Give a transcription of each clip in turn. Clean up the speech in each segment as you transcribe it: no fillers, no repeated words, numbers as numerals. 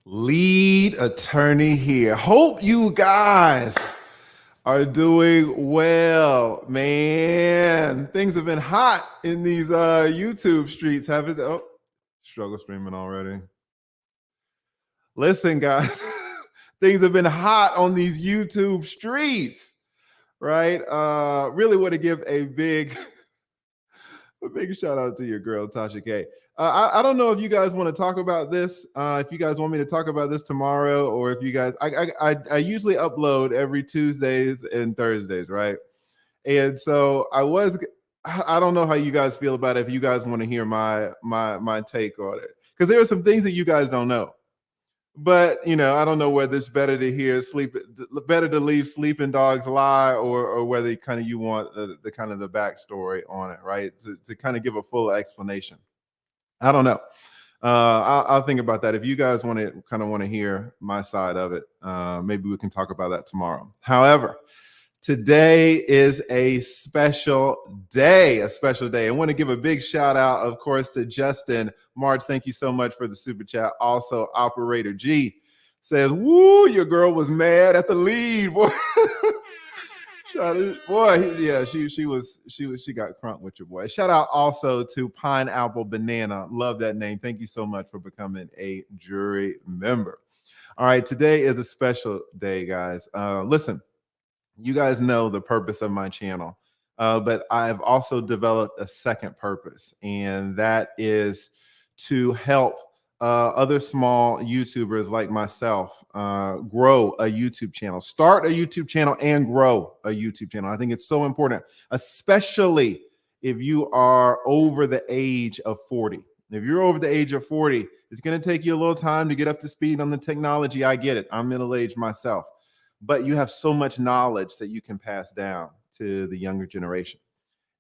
Lead attorney here. Hope you guys are doing well, man. Things have been hot in these YouTube streets, haven't they? Oh, struggle streaming already. Listen, guys, things have been hot on these YouTube streets, right? Really want to give a big shout out to your girl, Tasha K. I don't know if you guys want to talk about this. If you guys want me to talk about this tomorrow, or if you guys, I usually upload every Tuesdays and Thursdays, right? And so I don't know how you guys feel about it. If you guys want to hear my take on it, because there are some things that you guys don't know. But I don't know whether it's better to better to leave sleeping dogs lie, or whether kind of you want the kind of the backstory on it, right? To kind of give a full explanation. I don't know. I'll think about that. If you guys want to hear my side of it, maybe we can talk about that tomorrow. However, today is a special day. I want to give a big shout out, of course, to Justin March. Thank you so much for the super chat. Also, Operator G says, "Woo, your girl was mad at the lead, boy." She got crunk with your boy. Shout out also to Pineapple Banana. Love that name. Thank you so much for becoming a jury member. All right, today is a special day, guys. Listen. You guys know the purpose of my channel, but I've also developed a second purpose, and that is to help other small YouTubers like myself grow a YouTube channel, start a YouTube channel, and grow a YouTube channel. I think it's so important, especially if you are over the age of 40. If you're over the age of 40, it's going to take you a little time to get up to speed on the technology. I get it. I'm middle-aged myself. But you have so much knowledge that you can pass down to the younger generation.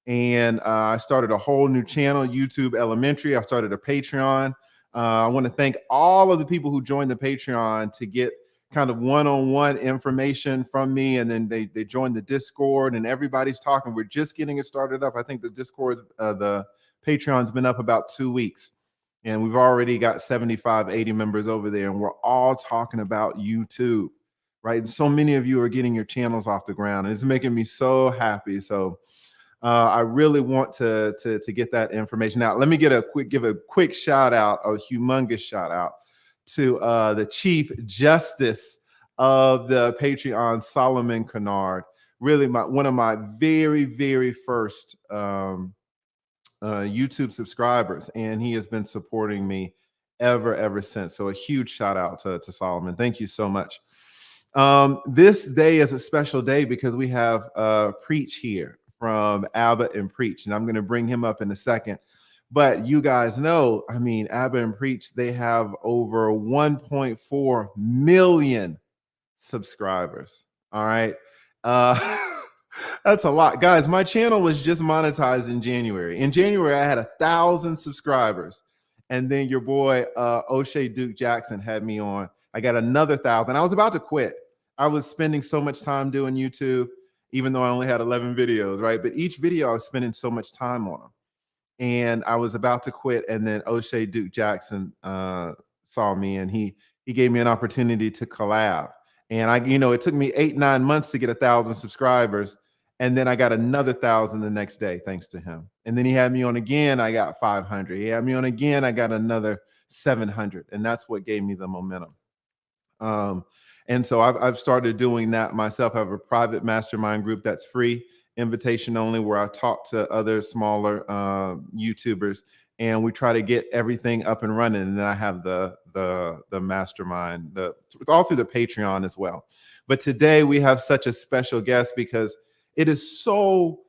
And I started a whole new channel, YouTube Elementary. I started a Patreon. I want to thank all of the people who joined the Patreon to get kind of one-on-one information from me. And then they joined the Discord, and everybody's talking. We're just getting it started up. I think the Discord, the Patreon's been up about 2 weeks. And we've already got 75, 80 members over there. And we're all talking about YouTube. Right. And so many of you are getting your channels off the ground, and it's making me so happy. So I really want to get that information out. Let me give a quick shout out, a humongous shout out to the Chief Justice of the Patreon, Solomon Kennard. Really one of my very, very first YouTube subscribers, and he has been supporting me ever since. So a huge shout out to Solomon. Thank you so much. This day is a special day because we have Preach here from Abba and Preach, and I'm going to bring him up in a second. But you guys know, I mean, Abba and Preach, they have over 1.4 million subscribers. All right. That's a lot. Guys, my channel was just monetized in January. In January, I had 1,000 subscribers. And then your boy, O'Shea Duke Jackson, had me on. I got another 1,000. I was about to quit. I was spending so much time doing YouTube, even though I only had 11 videos, right? But each video I was spending so much time on them. And I was about to quit. And then O'Shea Duke Jackson saw me, and he gave me an opportunity to collab. And it took me 8-9 months to get 1,000 subscribers. And then I got another 1,000 the next day, thanks to him. And then he had me on again. I got 500. He had me on again. I got another 700. And that's what gave me the momentum. And so I've started doing that myself. I have a private mastermind group that's free, invitation only, where I talk to other smaller YouTubers, and we try to get everything up and running. And then I have the mastermind, all through the Patreon as well. But today we have such a special guest because it is so.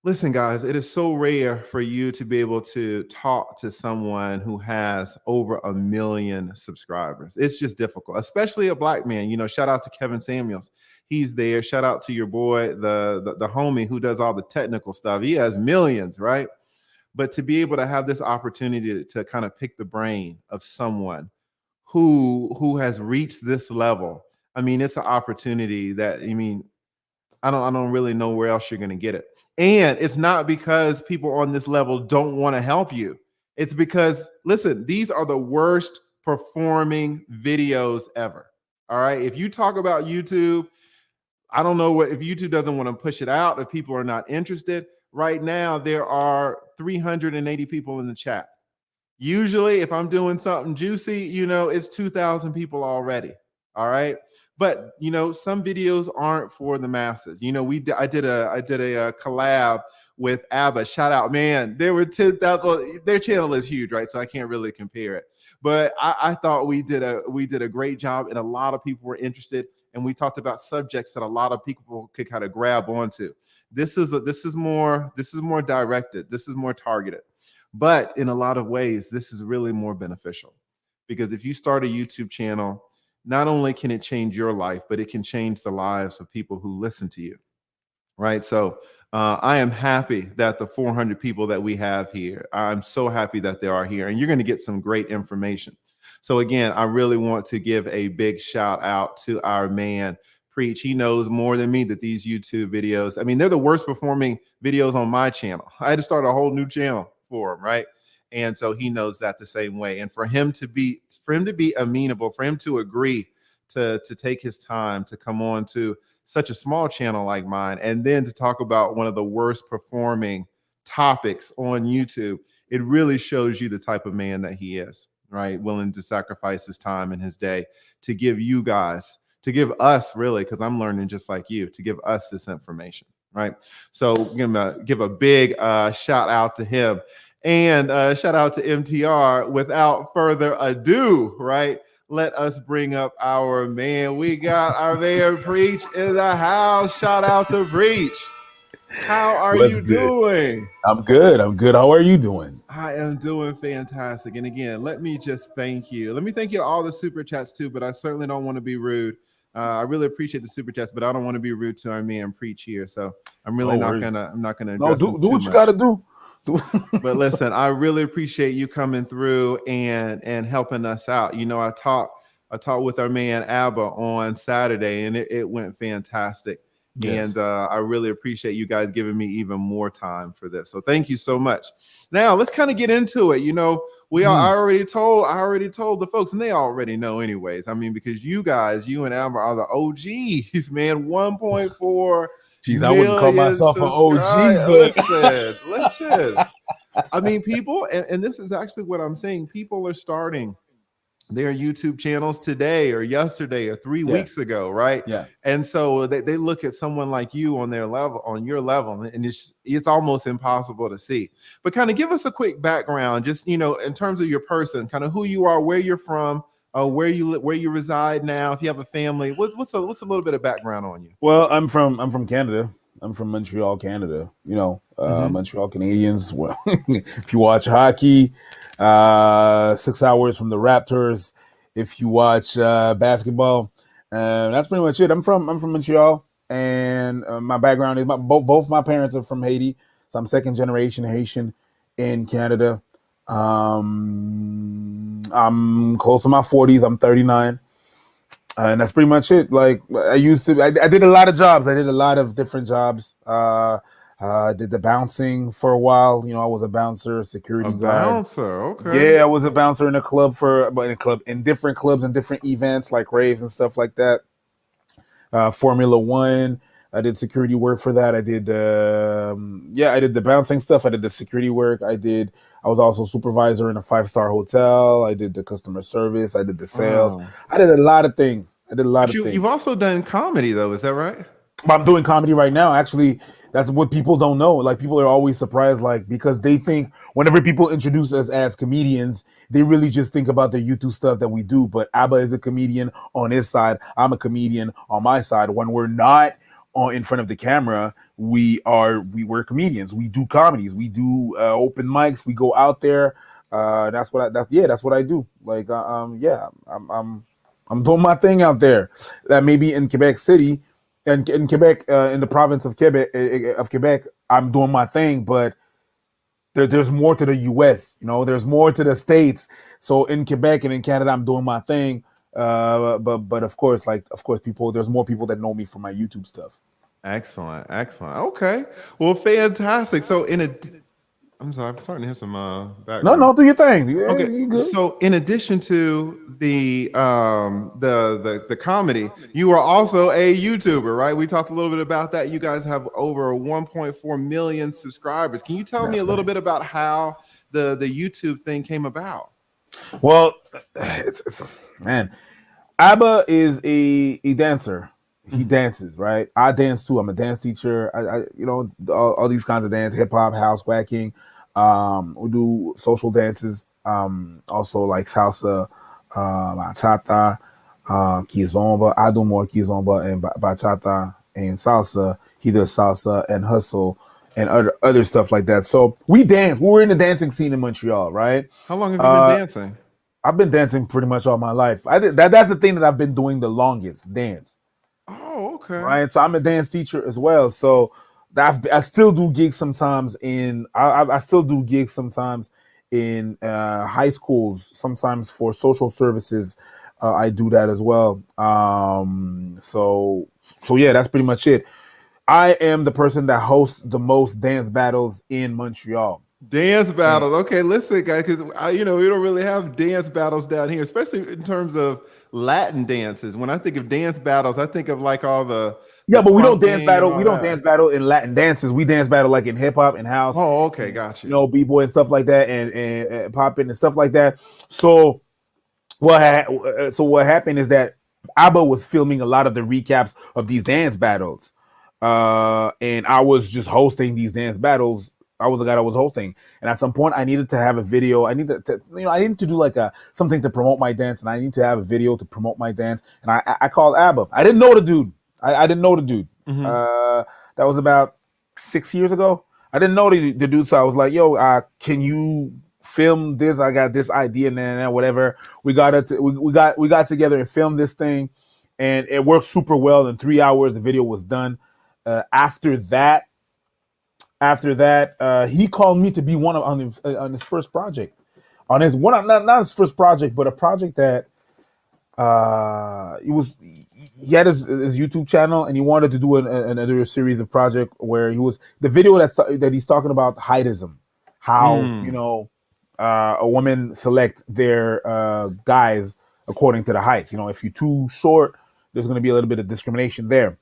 Listen, guys, it is so rare for you to be able to talk to someone who has over 1 million subscribers. It's just difficult, especially a Black man. Shout out to Kevin Samuels. He's there. Shout out to your boy, the homie who does all the technical stuff. He has millions, right? But to be able to have this opportunity to kind of pick the brain of someone who has reached this level, I mean, it's an opportunity that, I don't really know where else you're going to get it. And it's not because people on this level don't want to help you. It's because, listen, these are the worst performing videos ever. All right. If you talk about YouTube, I don't know what if YouTube doesn't want to push it out, if people are not interested. Right now, there are 380 people in the chat. Usually, if I'm doing something juicy, it's 2,000 people already. All right. But some videos aren't for the masses. I did a collab with ABBA. Shout out, man. There were 10,000. Well, their channel is huge, right? So I can't really compare it. But I thought we did a great job, and a lot of people were interested. And we talked about subjects that a lot of people could kind of grab onto. This is more directed. This is more targeted. But in a lot of ways, this is really more beneficial, because if you start a YouTube channel, not only can it change your life, but it can change the lives of people who listen to you. Right. So I am happy that the 400 people that we have here, I'm so happy that they are here, and you're going to get some great information. So again, I really want to give a big shout out to our man, Preach. He knows more than me that these YouTube videos, I mean, they're the worst performing videos on my channel. I had to start a whole new channel for him. Right. And so he knows that the same way. And for him to be amenable, for him to agree to take his time to come on to such a small channel like mine, and then to talk about one of the worst performing topics on YouTube, it really shows you the type of man that he is, right? Willing to sacrifice his time and his day to give you guys, to give us, really, because I'm learning just like you, to give us this information, right? So we're gonna give a big shout out to him, and shout out to MTR. Without further ado, right? Let us bring up our man. We got our man Preach in the house. Shout out to Preach. How are you doing? I'm good. How are you doing? I am doing fantastic. And again, let me just thank you. Let me thank you to all the super chats too, but I certainly don't want to be rude. I really appreciate the super chats, but I don't want to be rude to our man Preach here. So I'm really not gonna address do what you gotta do. But listen, I really appreciate you coming through and helping us out. I talked with our man ABBA on Saturday, and it went fantastic. Yes. And I really appreciate you guys giving me even more time for this. So thank you so much. Now let's kind of get into it. I already told the folks, and they already know anyways. I mean, because you and ABBA are the OGs, man. 1.4 Jeez, I wouldn't call myself an OG, but listen. I mean, people, and this is actually what I'm saying. People are starting their YouTube channels today or yesterday or 3 weeks ago, right? Yeah. And so they look at someone like you on your level, and it's almost impossible to see. But kind of give us a quick background, just in terms of your person, kind of who you are, where you're from. Where you reside now, if you have a family, what's a little bit of background on you? Well, I'm from Canada. I'm from Montreal, Canada. Montreal Canadiens. Well, if you watch hockey, 6 hours from the Raptors. If you watch basketball, that's pretty much it. I'm from Montreal, and my background is both my parents are from Haiti, so I'm second generation Haitian in Canada. I'm close to my 40s. I'm 39. And that's pretty much it. Like I did a lot of jobs. I did a lot of different jobs. Did the bouncing for a while. I was a bouncer, security guard. Bouncer, okay. Yeah, I was a bouncer in a club in different clubs and different events like raves and stuff like that. Formula One. I did security work for that. I did the bouncing stuff. I did the security work. I was also supervisor in a 5-star hotel. I did the customer service. I did the sales. Wow. I did a lot of things. You've also done comedy though, is that right? I'm doing comedy right now. Actually, that's what people don't know. Like, people are always surprised, like, because they think whenever people introduce us as comedians, they really just think about the YouTube stuff that we do. But ABBA is a comedian on his side. I'm a comedian on my side. When we're not in front of the camera, we're comedians. We do comedies. We do open mics. We go out there. That's what I do. Like, I'm doing my thing out there. That maybe in Quebec City, and in Quebec, in the province of Quebec, I'm doing my thing. But there's more to the U.S. There's more to the States. So in Quebec and in Canada, I'm doing my thing. But of course, there's more people that know me for my YouTube stuff. Excellent. Okay. Well, fantastic. So I'm sorry, I'm starting to hear some No, background. no, do your thing. Yeah, Okay, you good. so in addition to the comedy, you are also a YouTuber, right? We talked a little bit about that. You guys have over 1.4 million subscribers. Can you tell me a That's little right. bit about how the YouTube thing came about? Well, man, Abba is a dancer. He Mhm. dances, right? I dance too. I'm a dance teacher. All these kinds of dance, hip hop, house whacking. We do social dances. Also like salsa, bachata, kizomba. I do more kizomba and bachata and salsa. He does salsa and hustle and other stuff like that. So we dance. We were in the dancing scene in Montreal, right? How long have you been Uh, dancing? I've been dancing pretty much all my life. That's the thing that I've been doing the longest, dance. Oh, okay. Right. So I'm a dance teacher as well. So I still do gigs sometimes I still do gigs sometimes in high schools, sometimes for social services. I do that as well. So yeah, that's pretty much it. I am the person that hosts the most dance battles in Montreal. Dance And battles. Okay, listen, guys, because we don't really have dance battles down here, especially in terms of Latin dances. When I think of dance battles, I think of like all the yeah, but we don't dance crumping and battle. We all don't that. dance battle in Latin dances. We dance battle like in hip hop and house, Oh, okay, and got you. b boy and stuff like that, and popping and stuff like that. So what happened is that Abba was filming a lot of the recaps of these dance battles, and I was just hosting these dance battles. I was the guy that was hosting, and at some point, I needed to have a video. I needed I needed to do like a something to promote my dance, and I need to have a video to promote my dance. And I called Abba. I didn't know the dude. I didn't know the dude. Hmm. Uh, that was about 6 years ago. I didn't know the dude, so I was like, "Yo, can you film this? I got this idea, and then whatever." We got together and filmed this thing, and it worked super well. In 3 hours, the video was done. Uh, after that, he called me to be one of on his first project, on his one not his first project, but a project that it was he had his YouTube channel and he wanted to do another series of project where he was the video that he's talking about heightism, how Mm. a woman select their guys according to the height. If you're too short, there's going to be a little bit of discrimination there.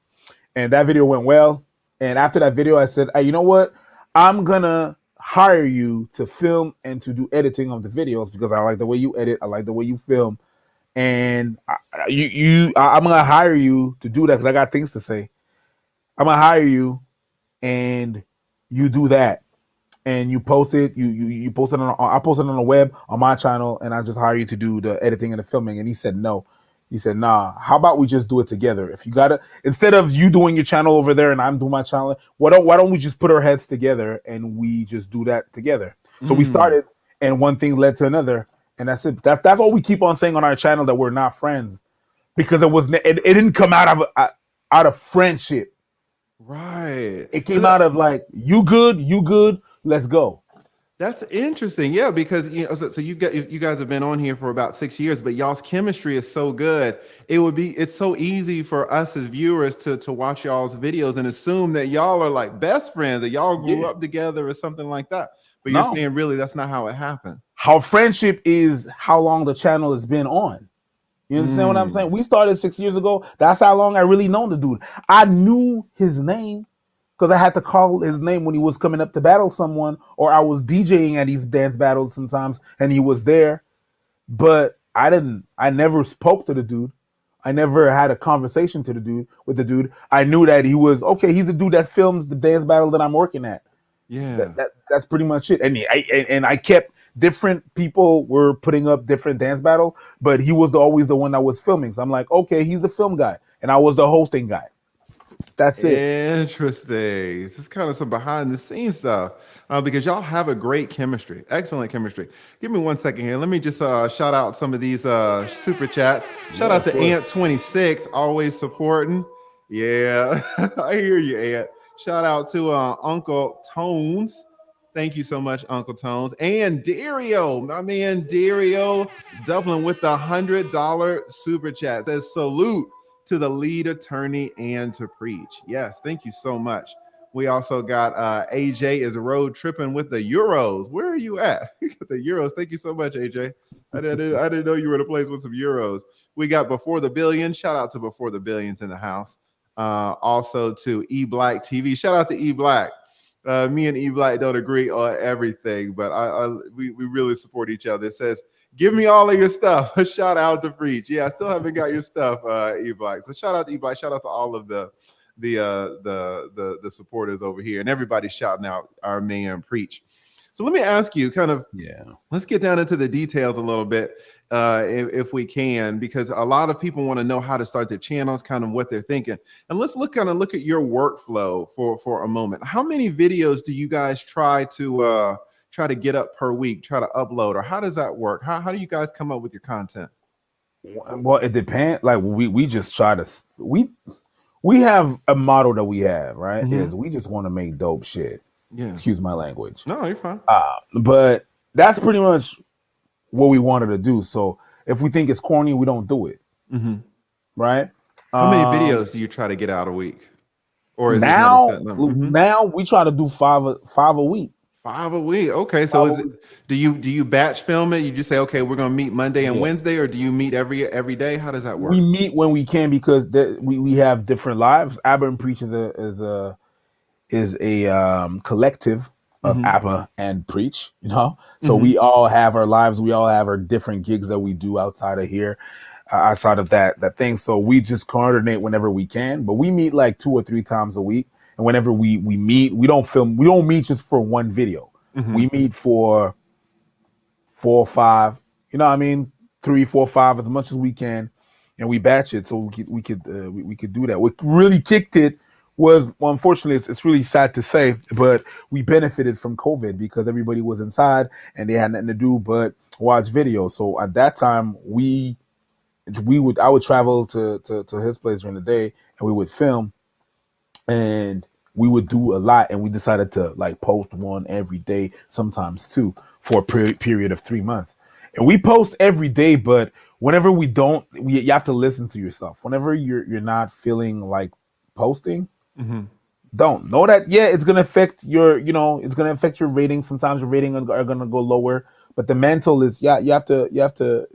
And that video went well. And after that video, I said, hey, you know what? I'm gonna hire you to film and to do editing of the videos because I like the way you edit. I like the way you film and I'm gonna hire you to do that because I got things to say. I'm gonna hire you, and you do that, and you post it. You post it on. I post it on the web on my channel, and I just hire you to do the editing and the filming. And he said no. He said, nah, how about we just do it together? If you gotta, instead of you doing your channel over there and I'm doing my channel, why don't we just put our heads together and we just do that together? So we Mm. started, and one thing led to another, and that's it. That's all we keep on saying on our channel, that we're not friends, because it didn't come out of friendship. Right. It came out of like, you good, let's go. That's interesting. Yeah, because so you guys have been on here for about 6 years, but y'all's chemistry is so good. It's so easy for us as viewers to watch y'all's videos and assume that y'all are like best friends, that y'all grew Yeah. up together or something like that. But you're No. saying really that's not how it happened. How friendship is how long the channel has been on. You understand what I'm saying? Mm. We started 6 years ago. That's how long I really known the dude. I knew his name because I had to call his name when he was coming up to battle someone, or I was DJing at these dance battles sometimes, and he was there. But I never spoke to the dude. I never had a conversation with the dude. I knew that he was okay. He's the dude that films the dance battle that I'm working at. Yeah. That's pretty much it. And I kept different people were putting up different dance battle, but he was always the one that was filming. So I'm like, okay, he's the film guy, and I was the hosting guy. That's it. Interesting. This is kind of some behind the scenes stuff because y'all have a great chemistry, excellent chemistry. Give me 1 second here. Let me just shout out some of these super chats. Shout Yeah, out of to course. Ant26, always supporting. Yeah, I hear you, Ant. Shout out to Uncle Tones. Thank you so much, Uncle Tones. And Dario, my man Dario, Dublin with the $100 super chat. Says salute to the lead attorney and to preach. Yes, thank you so much. We also got AJ is road tripping with the Euros. Where are you at? The Euros. Thank you so much, AJ. I didn't know you were in a place with some Euros. We got Before the Billion. Shout out to Before the Billions in the house. Also to E Black TV. Shout out to E Black. Me and E Black don't agree on everything, but we really support each other. It says, give me all of your stuff. Shout out to Preach. Yeah, I still haven't got your stuff, E Black. So shout out to E Black. Shout out to all of the supporters over here, and everybody shouting out our man Preach. So let me ask you, let's get down into the details a little bit, if we can, because a lot of people want to know how to start their channels, kind of what they're thinking. And let's look at your workflow for a moment. How many videos do you guys try to get up per week, try to upload, or how does that work? How do you guys come up with your content? Well, it depends. Like we just try to we have a model that we have, right? Mm-hmm. Is we just want to make dope shit. Yeah. Excuse my language. No, you're fine. But that's pretty much what we wanted to do. So if we think it's corny, we don't do it. Mm-hmm. Right? How many videos do you try to get out a week? Or is now, it not a set number? Mm-hmm. Now we try to do five a week. 5 a week. Okay. So do you batch film it? You just say, okay, we're gonna meet Monday and Wednesday, or do you meet every day? How does that work? We meet when we can because we have different lives. Abba and Preach is a collective of Abba and Preach, you know. So we all have our lives. We all have our different gigs that we do outside of here, outside of that thing. So we just coordinate whenever we can. But we meet like 2 or 3 times a week. And whenever we meet, we don't film. We don't meet just for one video. We meet for 4 or 5. You know what I mean? 3, 4, 5, as much as we can, and we batch it so we could do that. What really kicked it was, well, unfortunately, it's really sad to say, but we benefited from COVID because everybody was inside and they had nothing to do but watch videos. So at that time, I would travel to his place during the day and we would film. And we would do a lot, and we decided to like post one every day, sometimes 2, for a period of 3 months. And we post every day, but whenever we don't, you have to listen to yourself. Whenever you're not feeling like posting, don't know that. Yeah, it's gonna affect your, it's gonna affect your ratings. Sometimes your ratings are gonna go lower, but the mental is, you have to understand.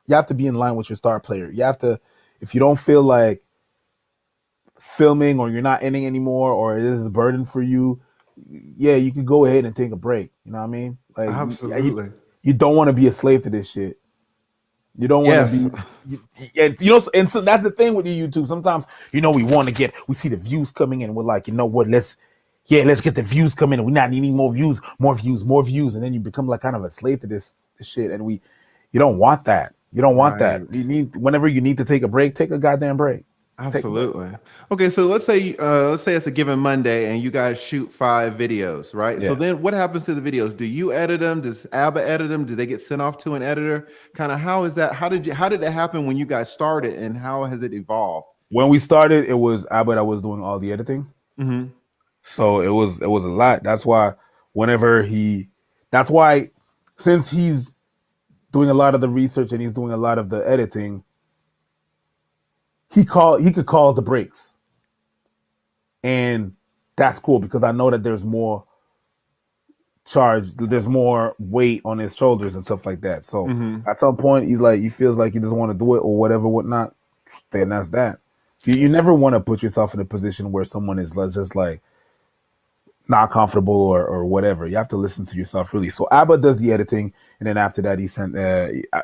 You have to be in line with your star player. You have to, if you don't feel like filming or you're not ending anymore or it is a burden for you, you can go ahead and take a break. You know what I mean? Like, absolutely. You don't want to be a slave to this shit. You don't want to be, and so that's the thing with your YouTube. Sometimes, we see the views coming in and we're like, you know what, let's get the views coming in. We're not needing more views. And then you become like kind of a slave to this shit. And you don't want that. You don't want that. Whenever you need to take a break, take a goddamn break. Absolutely. Okay, so let's say it's a given Monday and you guys shoot 5 videos, right? Yeah. So then what happens to the videos? Do you edit them? Does Abba edit them? Do they get sent off to an editor? Kind of how is that? How did it happen when you guys started, and how has it evolved? When we started, it was Abba that was doing all the editing. So it was a lot. That's why since he's doing a lot of the research and he's doing a lot of the editing, he could call the breaks. And that's cool because I know that there's more weight on his shoulders and stuff like that. So at some point he feels like he doesn't want to do it or whatnot, then that's that. You never want to put yourself in a position where someone is just like not comfortable or whatever. You have to listen to yourself, really. So Abba does the editing, and then after that he sent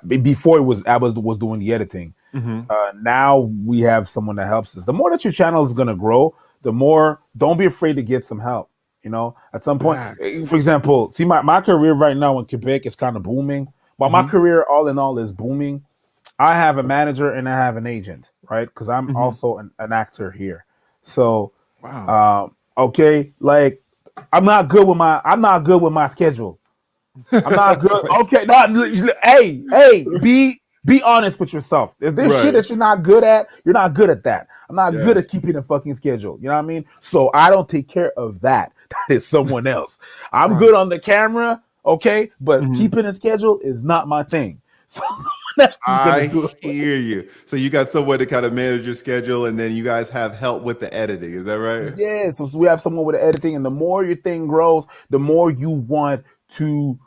before it was Abba was doing the editing. Now we have someone that helps us. The more that your channel is going to grow, the more, don't be afraid to get some help. At some point, for example, see my career right now in Quebec is kind of booming. While my career all in all is booming, I have a manager and I have an agent, right? Because I'm also an actor here. So, okay, like I'm not good with my schedule. I'm not good. Okay, hey, be honest with yourself. If there's shit that you're not good at, you're not good at that. I'm not good at keeping a fucking schedule. You know what I mean? So I don't take care of that. That is someone else. I'm good on the camera, okay? But keeping a schedule is not my thing. So someone He's gonna I do it. hear you. So you got someone to kind of manage your schedule, and then you guys have help with the editing. Is that right? Yeah, so we have someone with the editing, and the more your thing grows, the more you want to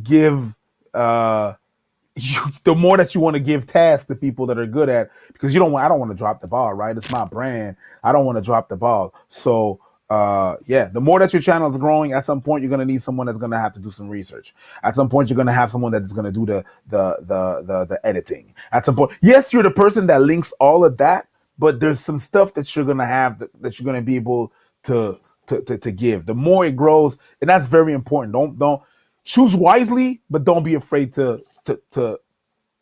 give the more that you want to give tasks to people that are good at, because I don't want to drop the ball, right? It's my brand. I don't want to drop the ball. So yeah, the more that your channel is growing, at some point you're gonna need someone that's gonna have to do some research. At some point, you're gonna have someone that's gonna do the editing. At some point, yes, you're the person that links all of that, but there's some stuff that you're gonna have that you're gonna be able to give. The more it grows, and that's very important. Don't choose wisely, but don't be afraid to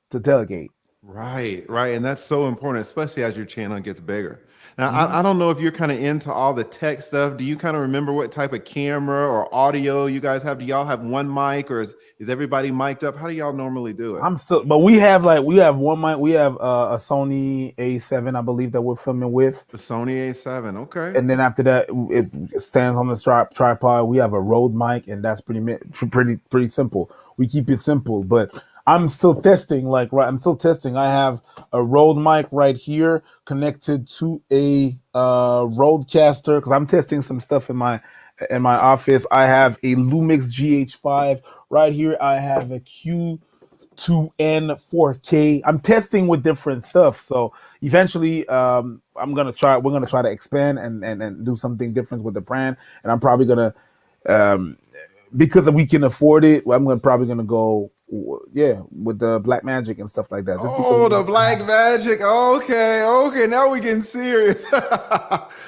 delegate. Right, right. And that's so important, especially as your channel gets bigger. Now, Mhm. I don't know if you're kind of into all the tech stuff. Do you kind of remember what type of camera or audio you guys have? Do y'all have one mic, or is everybody mic'd up? How do y'all normally do it? I'm still, but we have one mic. We have a Sony A7, I believe, that we're filming with, The Sony A7. Okay. and then after that, it stands on the tripod. We have a Rode mic, and that's pretty simple. We keep it simple, but I'm still testing. I'm still testing. I have a Rode mic right here connected to a Rodecaster because I'm testing some stuff in my office. I have a Lumix GH5 right here. I have a Q2N 4K. I'm testing with different stuff. So eventually, we're gonna try to expand and do something different with the brand. And I'm probably gonna, because we can afford it, probably gonna go, yeah, with the Black Magic and stuff like that. Just because Oh, the Black Magic. Okay, okay. Now we're getting serious.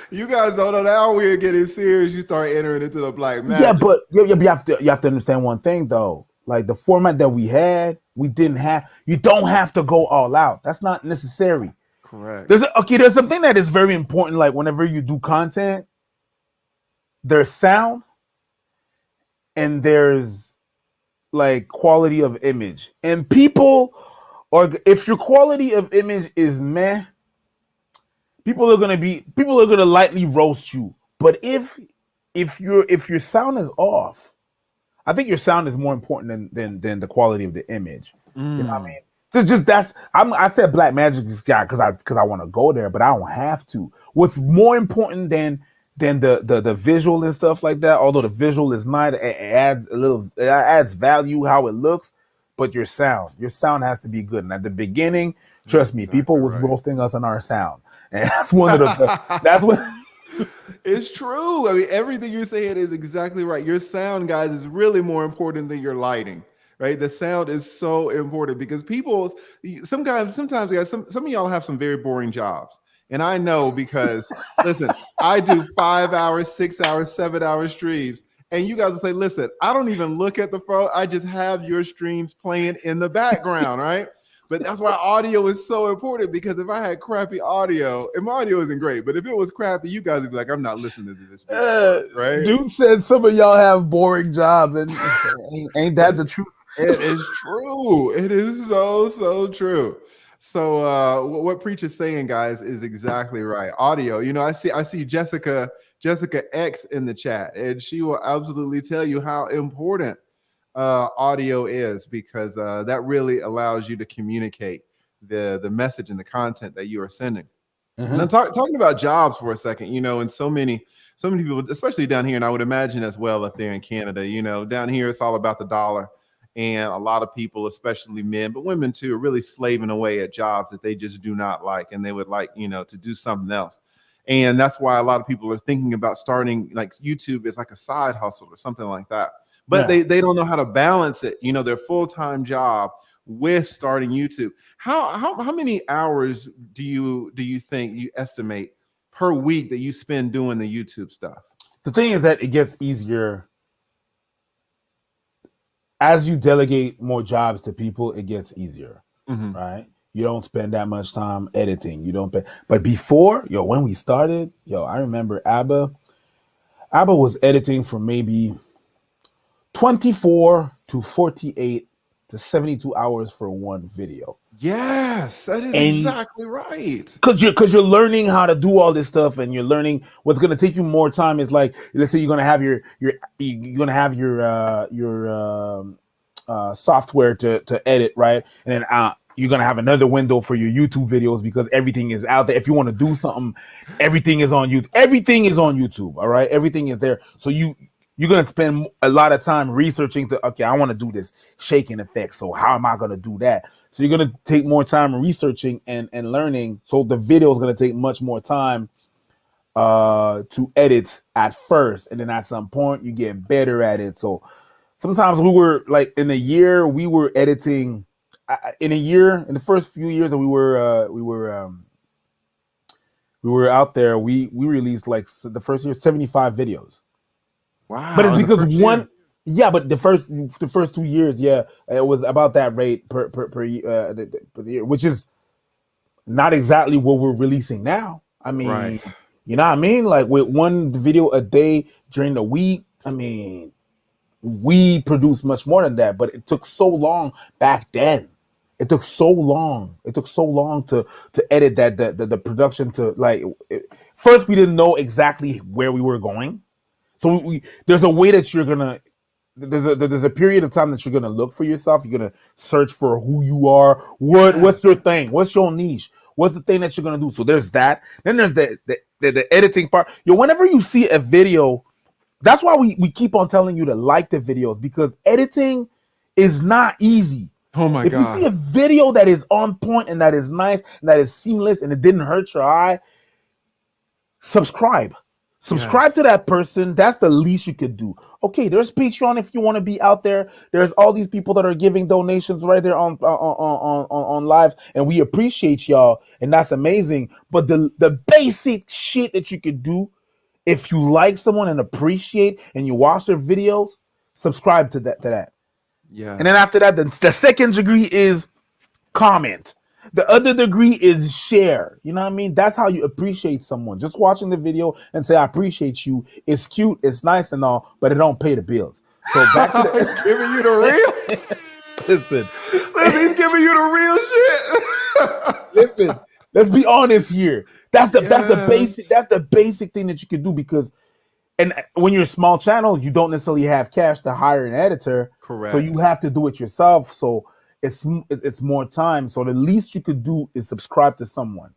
You guys don't know, now we're getting serious. You start entering into the Black yeah, Magic. but you have to understand one thing though. Like the format that we had, we didn't have. You don't have to go all out. That's not necessary. Correct. There's something that is very important. Like whenever you do content, there's sound and there's like quality of image, and people, or if your quality of image is meh, people are gonna lightly roast you. But if your sound is off, I think your sound is more important than the quality of the image. You know what I mean? Just I said Black Magic guy because I want to go there, but I don't have to. What's more important than the visual and stuff like that, although the visual is nice, it adds value how it looks, but your sound has to be good. And at the beginning, trust me, people Exactly was right. roasting us on our sound, and that's one of the that's what. It's true. I mean, everything you're saying is exactly right. Your sound, guys, is really more important than your lighting, right? The sound is so important because sometimes, guys, some of y'all have some very boring jobs. And I know because, listen, I do 5 hours, 6 hours, 7 hour streams. And you guys will say, listen, I don't even look at the phone. I just have your streams playing in the background, right? But that's why audio is so important, because if I had crappy audio, and my audio isn't great, but if it was crappy, you guys would be like, I'm not listening to this dude, right? Dude said some of y'all have boring jobs, and ain't that the truth? It is true. It is so true. So what Preach is saying, guys, is exactly right. Audio, I see Jessica X in the chat, and she will absolutely tell you how important audio is, because that really allows you to communicate the message and the content that you are sending. And then talking about jobs for a second, and so many people, especially down here, and I would imagine as well up there in Canada, down here it's all about the dollar. And a lot of people, especially men, but women too, are really slaving away at jobs that they just do not like, and they would like, to do something else. And that's why a lot of people are thinking about starting like YouTube as like a side hustle or something like that. But they don't know how to balance it, their full-time job with starting YouTube. How many hours do you think you estimate per week that you spend doing the YouTube stuff? The thing is that it gets easier as you delegate more jobs to people. It gets easier, right? You don't spend that much time editing. You don't. But before, when we started, I remember Abba was editing for maybe 24 to 48 to 72 hours for one video. Yes, that is exactly right. Because you're learning how to do all this stuff, and you're learning what's going to take you more time. Is like, let's say you're going to have your software to edit, right? And then you're gonna have another window for your YouTube videos because everything is out there. If you want to do something, everything is on YouTube. Everything is on YouTube. All right, everything is there. So you're gonna spend a lot of time researching to, okay, I want to do this shaking effect. So how am I gonna do that? So you're gonna take more time researching and learning. So the video is gonna take much more time to edit at first, and then at some point you get better at it. So sometimes we were like in a year we were editing. In a year, in the first few years that we were out there, we released like the first year 75 videos. Wow. But it's because one, yeah, but the first 2 years, yeah, it was about that rate per year, which is not exactly what we're releasing now. I mean, right. You know what I mean? Like with one video a day during the week, I mean, we produced much more than that, but it took so long back then. It took so long. It took so long to edit that the production to like. First, we didn't know exactly where we were going, so there's a way that you're gonna. There's a period of time that you're gonna look for yourself. You're gonna search for who you are. What's your thing? What's your niche? What's the thing that you're gonna do? So there's that. Then there's the editing part. Whenever you see a video, that's why we keep on telling you to like the videos, because editing is not easy. Oh my God. If you see a video that is on point and that is nice and that is seamless and it didn't hurt your eye, subscribe. Subscribe to that person. That's the least you could do. Okay, there's Patreon if you want to be out there. There's all these people that are giving donations right there on live, and we appreciate y'all, and that's amazing. But the basic shit that you could do, if you like someone and appreciate and you watch their videos, subscribe to that. Yeah. And then after that, the second degree is comment. The other degree is share. You know what I mean? That's how you appreciate someone. Just watching the video and say, I appreciate you. It's cute, it's nice and all, but it don't pay the bills. So back to he's giving you the real. Listen, he's giving you the real shit. Listen, let's be honest here. That's the basic thing that you can do, because and when you're a small channel, you don't necessarily have cash to hire an editor. Correct. So you have to do it yourself. So it's more time. So the least you could do is subscribe to someone.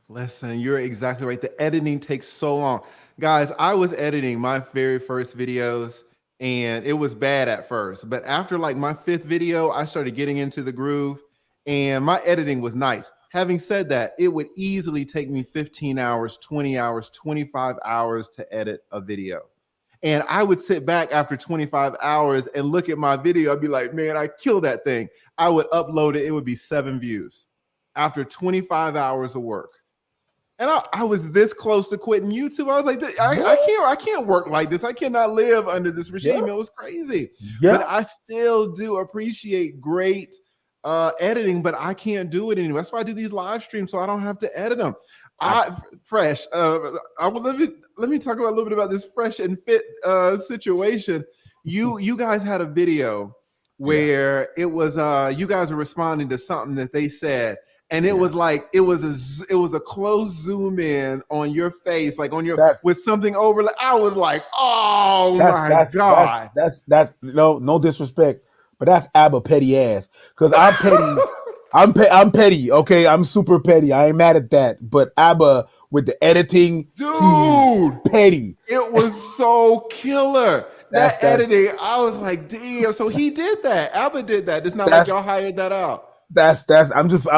Listen, you're exactly right. The editing takes so long. Guys, I was editing my very first videos and it was bad at first. But after like my 5th video, I started getting into the groove and my editing was nice. Having said that, it would easily take me 15 hours, 20 hours, 25 hours to edit a video. And I would sit back after 25 hours and look at my video. I'd be like, man, I killed that thing. I would upload it. It would be 7 views after 25 hours of work. And I was this close to quitting YouTube. I was like, I can't work like this. I cannot live under this regime. It was crazy. But I still do appreciate great editing, but I can't do it anymore. That's why I do these live streams, so I don't have to edit them. Fresh. Let me talk about a little bit about this Fresh and Fit situation. You guys had a video where it was you guys were responding to something that they said, and it was like it was a close zoom in on your face, like on your with something over. I was like, oh my God. That's no disrespect, but that's Abba petty ass, because I'm petty. I'm petty, okay? I'm super petty. I ain't mad at that. But Abba with the editing, dude, petty. It was so killer. That editing, I was like, damn. So he did that. Abba did that. It's not like y'all hired that out. I'm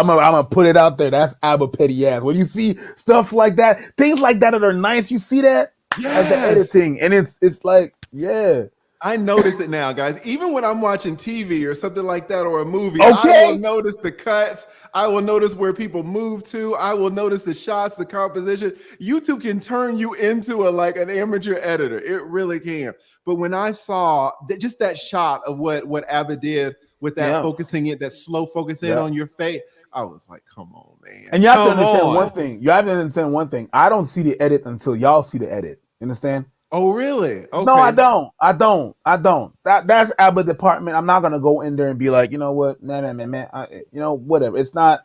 gonna put it out there. That's Abba petty ass. When you see stuff like that, things like that are nice, you see that as the editing, and it's like, yeah. I notice it now, guys. Even when I'm watching TV or something like that, or a movie, I will notice the cuts. I will notice where people move to. I will notice the shots, the composition. YouTube can turn you into an amateur editor. It really can. But when I saw just that shot of what Abba did with that focusing it, that slow focus in on your face, I was like, come on, man. And you have to understand one thing. You have to understand one thing. I don't see the edit until y'all see the edit. You understand? Oh, really? Okay. No, I don't. That's Abba department. I'm not gonna go in there and be like, you know what, man, whatever. It's not.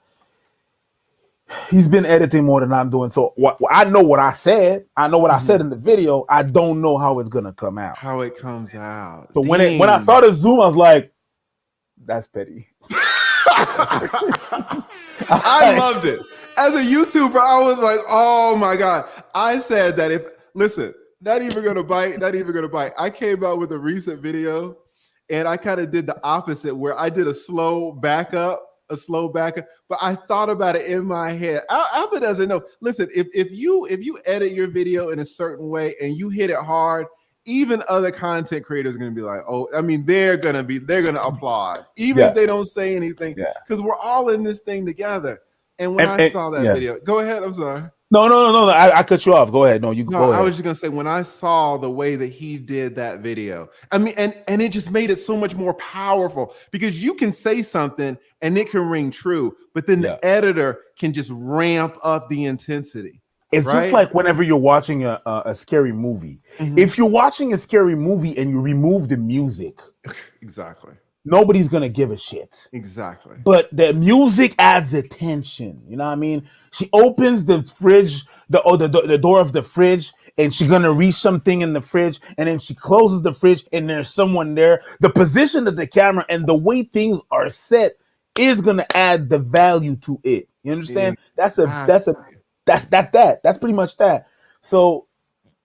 He's been editing more than I'm doing. So I know what I said. I know what I said in the video. I don't know how it's gonna come out. How it comes out. So when I saw the zoom, I was like, that's petty. I loved it. As a YouTuber, I was like, oh my God. I said that listen, not even gonna bite, not even gonna bite. I came out with a recent video and I kind of did the opposite where I did a slow backup, but I thought about it in my head. Alba doesn't know. Listen, if you edit your video in a certain way and you hit it hard, even other content creators are going to be like, oh, I mean, they're going to applaud, even if they don't say anything, because we're all in this thing together. And when I saw that video, go ahead. I'm sorry. No. I cut you off. Go ahead. No, go ahead. I was just gonna say, when I saw the way that he did that video, I mean, and it just made it so much more powerful because you can say something and it can ring true, but then the editor can just ramp up the intensity. It's just like whenever you're watching a scary movie. Mm-hmm. If you're watching a scary movie and you remove the music, exactly, nobody's gonna give a shit. Exactly. But the music adds attention. You know what I mean? She opens the fridge, the door of the fridge, and she's gonna reach something in the fridge, and then she closes the fridge, and there's someone there. The position of the camera and the way things are set is gonna add the value to it. You understand? Exactly. That's pretty much that. So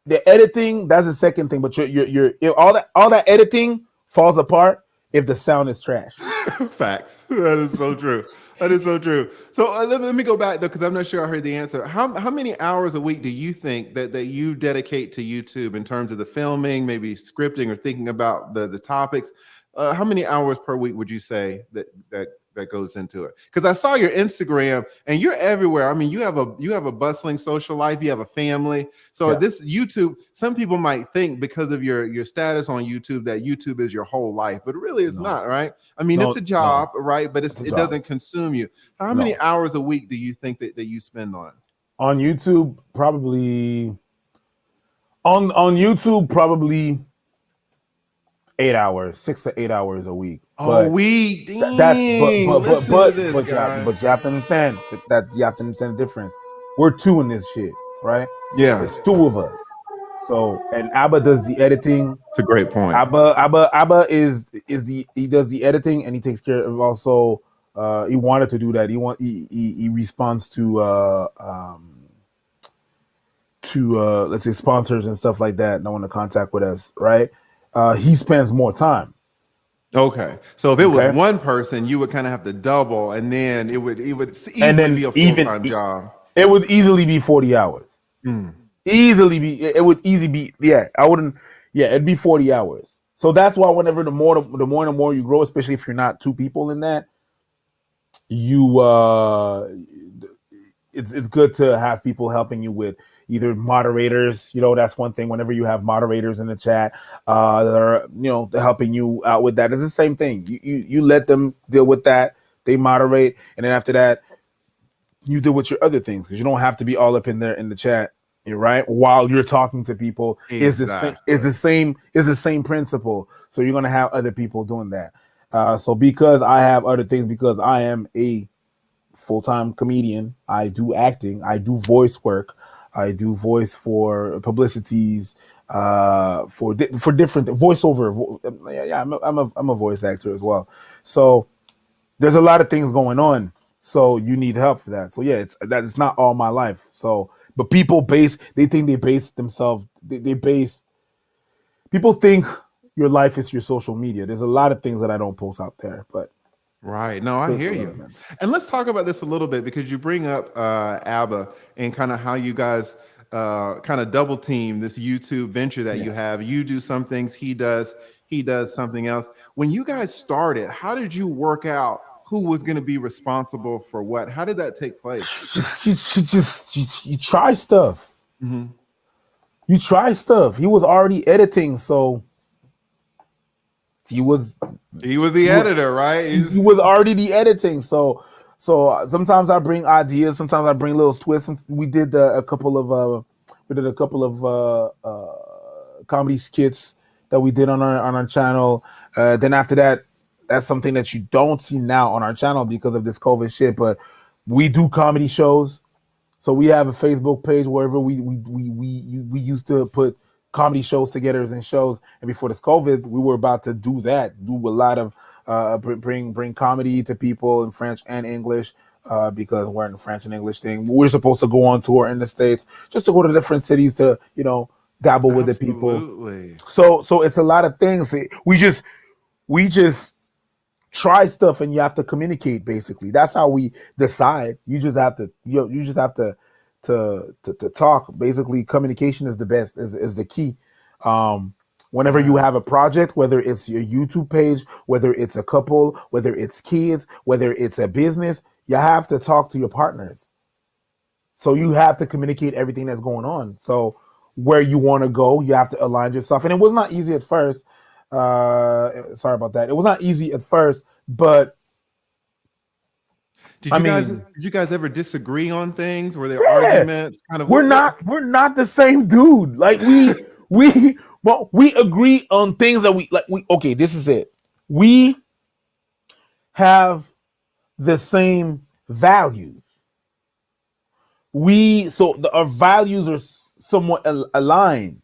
the editing, that's the second thing. But you're all that editing falls apart if the sound is trash. Facts. That is so true. That is so true. So let me go back though, because I'm not sure I heard the answer. How many hours a week do you think that you dedicate to YouTube in terms of the filming, maybe scripting or thinking about the topics? How many hours per week would you say that goes into it? Because I saw your Instagram and you're everywhere. I mean, you have a bustling social life, you have a family. So this YouTube, some people might think because of your status on YouTube that YouTube is your whole life, but really it's not, right? I mean, it's a job, right? But it doesn't consume you. How many hours a week do you think that you spend on it? On YouTube, probably on YouTube, probably 8 hours, 6 to 8 hours a week. But you have to understand that you have to understand the difference. We're two in this shit, right? Yeah, it's two of us. So, and Abba does the editing. It's a great point. Abba he does the editing and he takes care of also. He wanted to do that. He responds to let's say sponsors and stuff like that. No one to contact with us, right? He spends more time. Okay, so if it was one person, you would kind of have to double, and then it would easily be a full-time job. It would easily be 40 hours. Easily be. It would easily be. Yeah, I wouldn't. Yeah, it'd be 40 hours. So that's why whenever the more you grow, especially if you're not two people in that, it's good to have people helping you with either moderators. You know, that's one thing. Whenever you have moderators in the chat that are, helping you out with that, it's the same thing. You let them deal with that. They moderate, and then after that, you deal with your other things because you don't have to be all up in there in the chat. You're right. While you're talking to people, exactly. is the same principle. So you're gonna have other people doing that. So because I have other things, because I am a full-time comedian, I do acting, I do voice work, I do voice for publicities, for different voiceover. I'm a voice actor as well. So there's a lot of things going on. So you need help for that. So yeah, it's not all my life. So, but people base themselves. People think your life is your social media. There's a lot of things that I don't post out there, but. Right. No, I hear you. And let's talk about this a little bit because you bring up Abba and kind of how you guys kind of double team this YouTube venture that you have. You do some things, he does something else. When you guys started, how did you work out who was going to be responsible for what? How did that take place? You try stuff. Mm-hmm. You try stuff. He was already editing, so he was the editor, right? He was already the editing. So sometimes I bring ideas, sometimes I bring little twists. We did a couple of comedy skits that we did on our channel. Then after that, that's something that you don't see now on our channel because of this COVID shit. But we do comedy shows. So we have a Facebook page wherever we used to put comedy shows together and shows. And before this COVID, we were about to do a lot of bring comedy to people in French and English. Because we're in the French and English thing, we're supposed to go on tour in the States, just to go to different cities to, dabble with the people. Absolutely. So it's a lot of things. We just try stuff, and you have to communicate. Basically, that's how we decide. You just have to to talk. Basically, communication is the best, is the key. Whenever you have a project, whether it's your YouTube page, whether it's a couple, whether it's kids, whether it's a business, you have to talk to your partners. So you have to communicate everything that's going on. So where you want to go, you have to align yourself. And it was not easy at first. Sorry about that. It was not easy at first, but did you guys ever disagree on things? Were there arguments? Kind of. We're not the same dude. Like we agree on things that okay, this is it. We have the same values. Our values are somewhat aligned,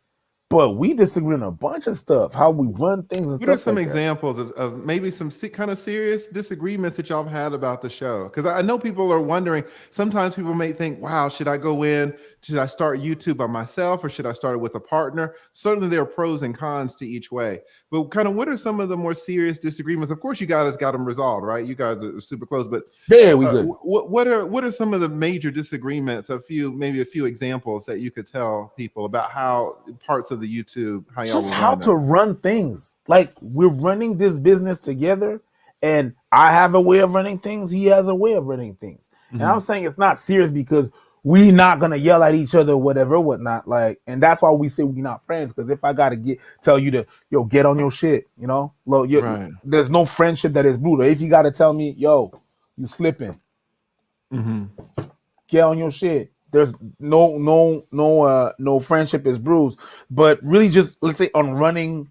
but we disagree on a bunch of stuff, how we run things and stuff. What are some like examples of maybe some kind of serious disagreements that y'all have had about the show? Because I know people are wondering, sometimes people may think, wow, should I go in? Should I start YouTube by myself, or should I start it with a partner? Certainly there are pros and cons to each way. But kind of what are some of the more serious disagreements? Of course, you guys got them resolved, right? You guys are super close, but yeah, we good. What are some of the major disagreements? Maybe a few examples that you could tell people about how parts of the YouTube, how to run things. Like, we're running this business together, and I have a way of running things. He has a way of running things. Mm-hmm. And I'm saying it's not serious because we not gonna yell at each other, whatever, whatnot. Like, and that's why we say we're not friends. Because if I gotta tell you to get on your shit, right. There's no friendship that is brutal. If you gotta tell me, you slipping, get on your shit. There's no friendship is bruised. But really, just let's say on running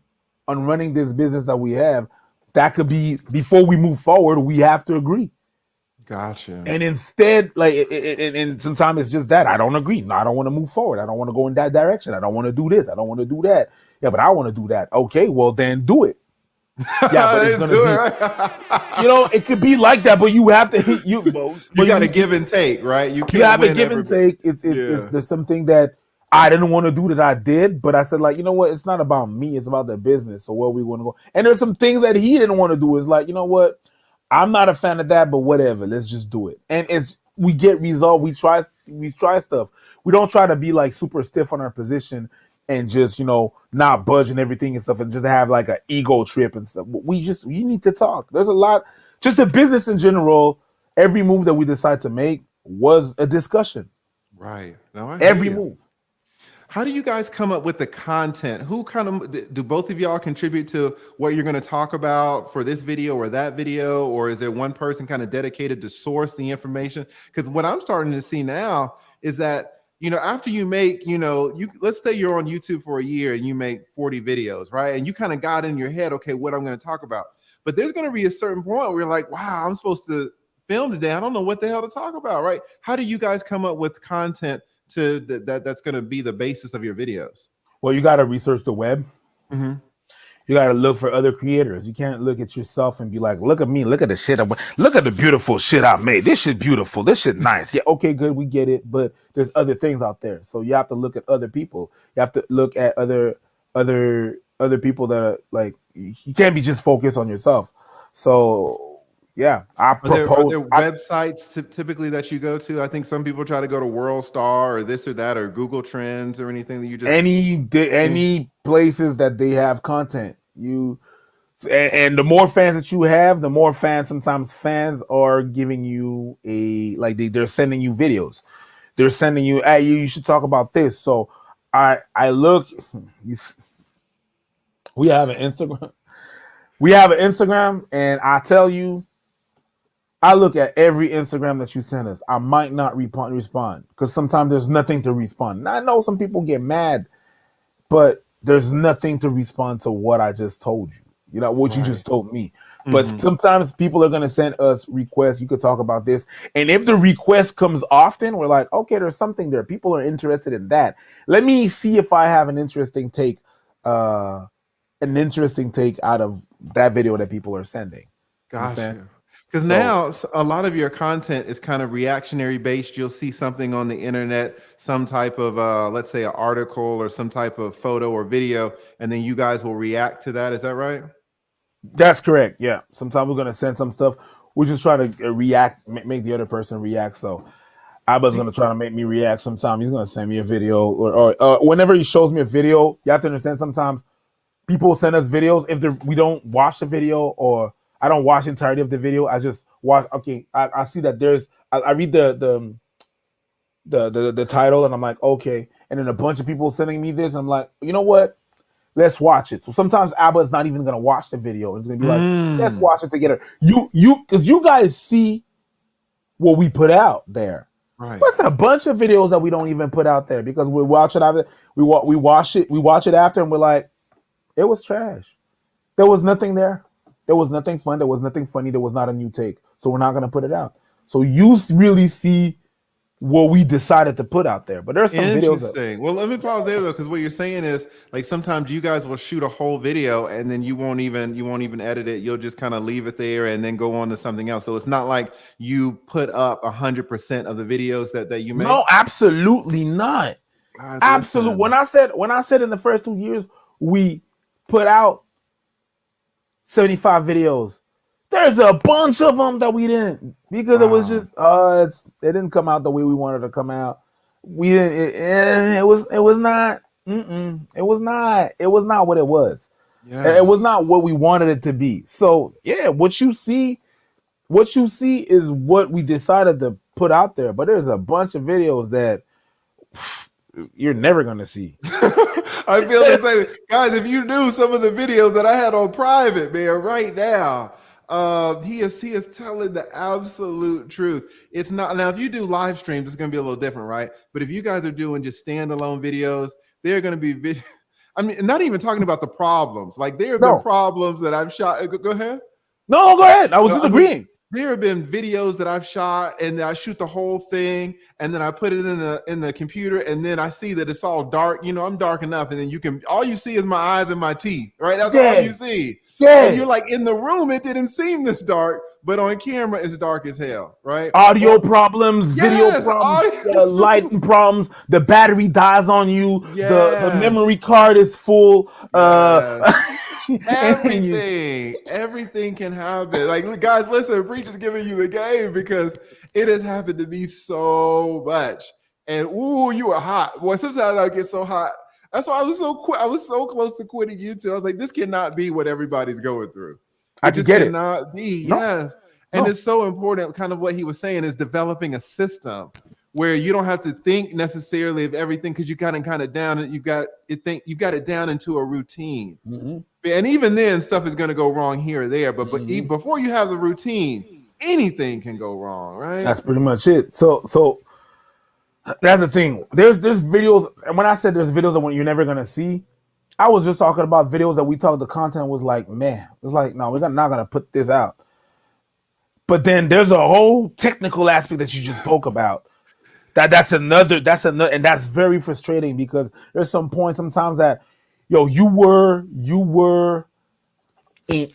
this business that we have, that could be, before we move forward, we have to agree. Gotcha. And instead, and sometimes it's just that I don't agree. No, I don't want to move forward. I don't want to go in that direction. I don't want to do this. I don't want to do that. Yeah, but I want to do that. Okay, well then do it. Yeah, but it's gonna be, right? It could be like that, but you have to you got to give and take, right? You have a give and take. It's there's something that I didn't want to do that I did, but I said, like, you know what? It's not about me. It's about the business. So where we want to go. And there's some things that he didn't want to do. Is like, you know what? I'm not a fan of that, but whatever. Let's just do it. And we get resolved. We try stuff. We don't try to be like super stiff on our position and just, not budging everything and stuff and just have like an ego trip and stuff. We need to talk. There's a lot, just the business in general. Every move that we decide to make was a discussion. Right. Every move. How do you guys come up with the content? Who kind of, do both of y'all contribute to what you're going to talk about for this video or that video? Or is there one person kind of dedicated to source the information? Because what I'm starting to see now is that, after you make, let's say you're on YouTube for a year and you make 40 videos, right? And you kind of got in your head, okay, what I'm going to talk about. But there's going to be a certain point where you're like, wow, I'm supposed to film today. I don't know what the hell to talk about, right? How do you guys come up with content that's going to be the basis of your videos? Well, you got to research the web. Mm-hmm. You got to look for other creators. You can't look at yourself and be like, look at me, look at the shit, look at the beautiful shit I made. This shit beautiful. This shit nice. Yeah, okay, good, we get it. But there's other things out there. So you have to look at other people. You have to look at other people that are like, you can't be just focused on yourself. So yeah, I propose. Are there websites typically that you go to? I think some people try to go to WorldStar or this or that, or Google Trends or anything that you just any places that they have content. And the more fans that you have, the more fans. Sometimes fans are giving you they're sending you videos. They're sending you, hey, you should talk about this. So I look. We have an Instagram. And I tell you, I look at every Instagram that you send us. I might not respond because sometimes there's nothing to respond. And I know some people get mad, but there's nothing to respond to what I just told you. What you just told me. Mm-hmm. But sometimes people are going to send us requests. You could talk about this. And if the request comes often, we're like, okay, there's something there. People are interested in that. Let me see if I have an interesting take out of that video that people are sending. You know what I'm saying? Gotcha. Because So now a lot of your content is kind of reactionary based. You'll see something on the internet, some type of, let's say, an article or some type of photo or video, and then you guys will react to that. Is that right? that's correct. Yeah. Sometimes we're gonna send some stuff. We're just trying to react, make the other person react. So Abba's gonna try to make me react. Sometime he's gonna send me a video, or whenever he shows me a video, you have to understand. Sometimes people send us videos if we don't watch the video, or I don't watch the entirety of the video. I just watch. Okay, I see that there's. I read the title, and I'm like, okay. And then a bunch of people sending me this, and I'm like, you know what? Let's watch it. So sometimes Abba is not even gonna watch the video. It's gonna be like, let's watch it together. Because you guys see what we put out there. Right. What's a bunch of videos that we don't even put out there because we watch it after we watch it after, and we're like, it was trash. There was nothing there. There was nothing fun. There was nothing funny. There was not a new take. So we're not gonna put it out. So you really see what we decided to put out there. But there's some videos. Interesting. Well, let me pause there though, because what you're saying is like sometimes you guys will shoot a whole video and then you won't even edit it. You'll just kind of leave it there and then go on to something else. So it's not like you put up 100% of the videos that you make. No, absolutely not. Absolutely. When I said in the first 2 years we put out 75 videos, there's a bunch of them that we didn't, because it was just it didn't come out the way we wanted to come out. We didn't. It was not. It was not what it was. Yes. It was not what we wanted it to be. So yeah, what you see is what we decided to put out there. But there's a bunch of videos that you're never gonna see. I feel the same, guys. If you knew some of the videos that I had on private, man, right now. He is telling the absolute truth. It's not, now if you do live streams, it's gonna be a little different, right? But if you guys are doing just standalone videos, they're gonna be I mean, not even talking about the problems. Like there have been problems that I've shot. Go ahead. No, go ahead. I was just agreeing. There have been videos that I've shot and I shoot the whole thing and then I put it in the computer and then I see that it's all dark. You know, I'm dark enough, and then all you see is my eyes and my teeth, right? That's all you see. Yeah. And you're like, in the room, it didn't seem this dark, but on camera, it's dark as hell, right? Audio problems, video problems, lighting problems, the battery dies everything. On you, the memory card is full. Everything can happen. Like, guys, listen, Preacher's giving you the game because it has happened to me so much. And you are hot. Boy, sometimes I get so hot. That's why I was so close to quitting YouTube. I was like, this cannot be what everybody's going through. I just get it. Cannot be. No. Yes. And it's so important. Kind of what he was saying is developing a system where you don't have to think necessarily of everything, because you got it kind of down, and you got it down into a routine. Mm-hmm. And even then, stuff is going to go wrong here or there. But before you have the routine, anything can go wrong, right? That's pretty much it. So that's the thing. There's videos, and when I said there's videos that you're never gonna see, I was just talking about videos that we thought the content was like, man, it's like, no, we're not gonna put this out. But then there's a whole technical aspect that you just spoke about. That's another, and that's very frustrating, because there's some points sometimes that, you were in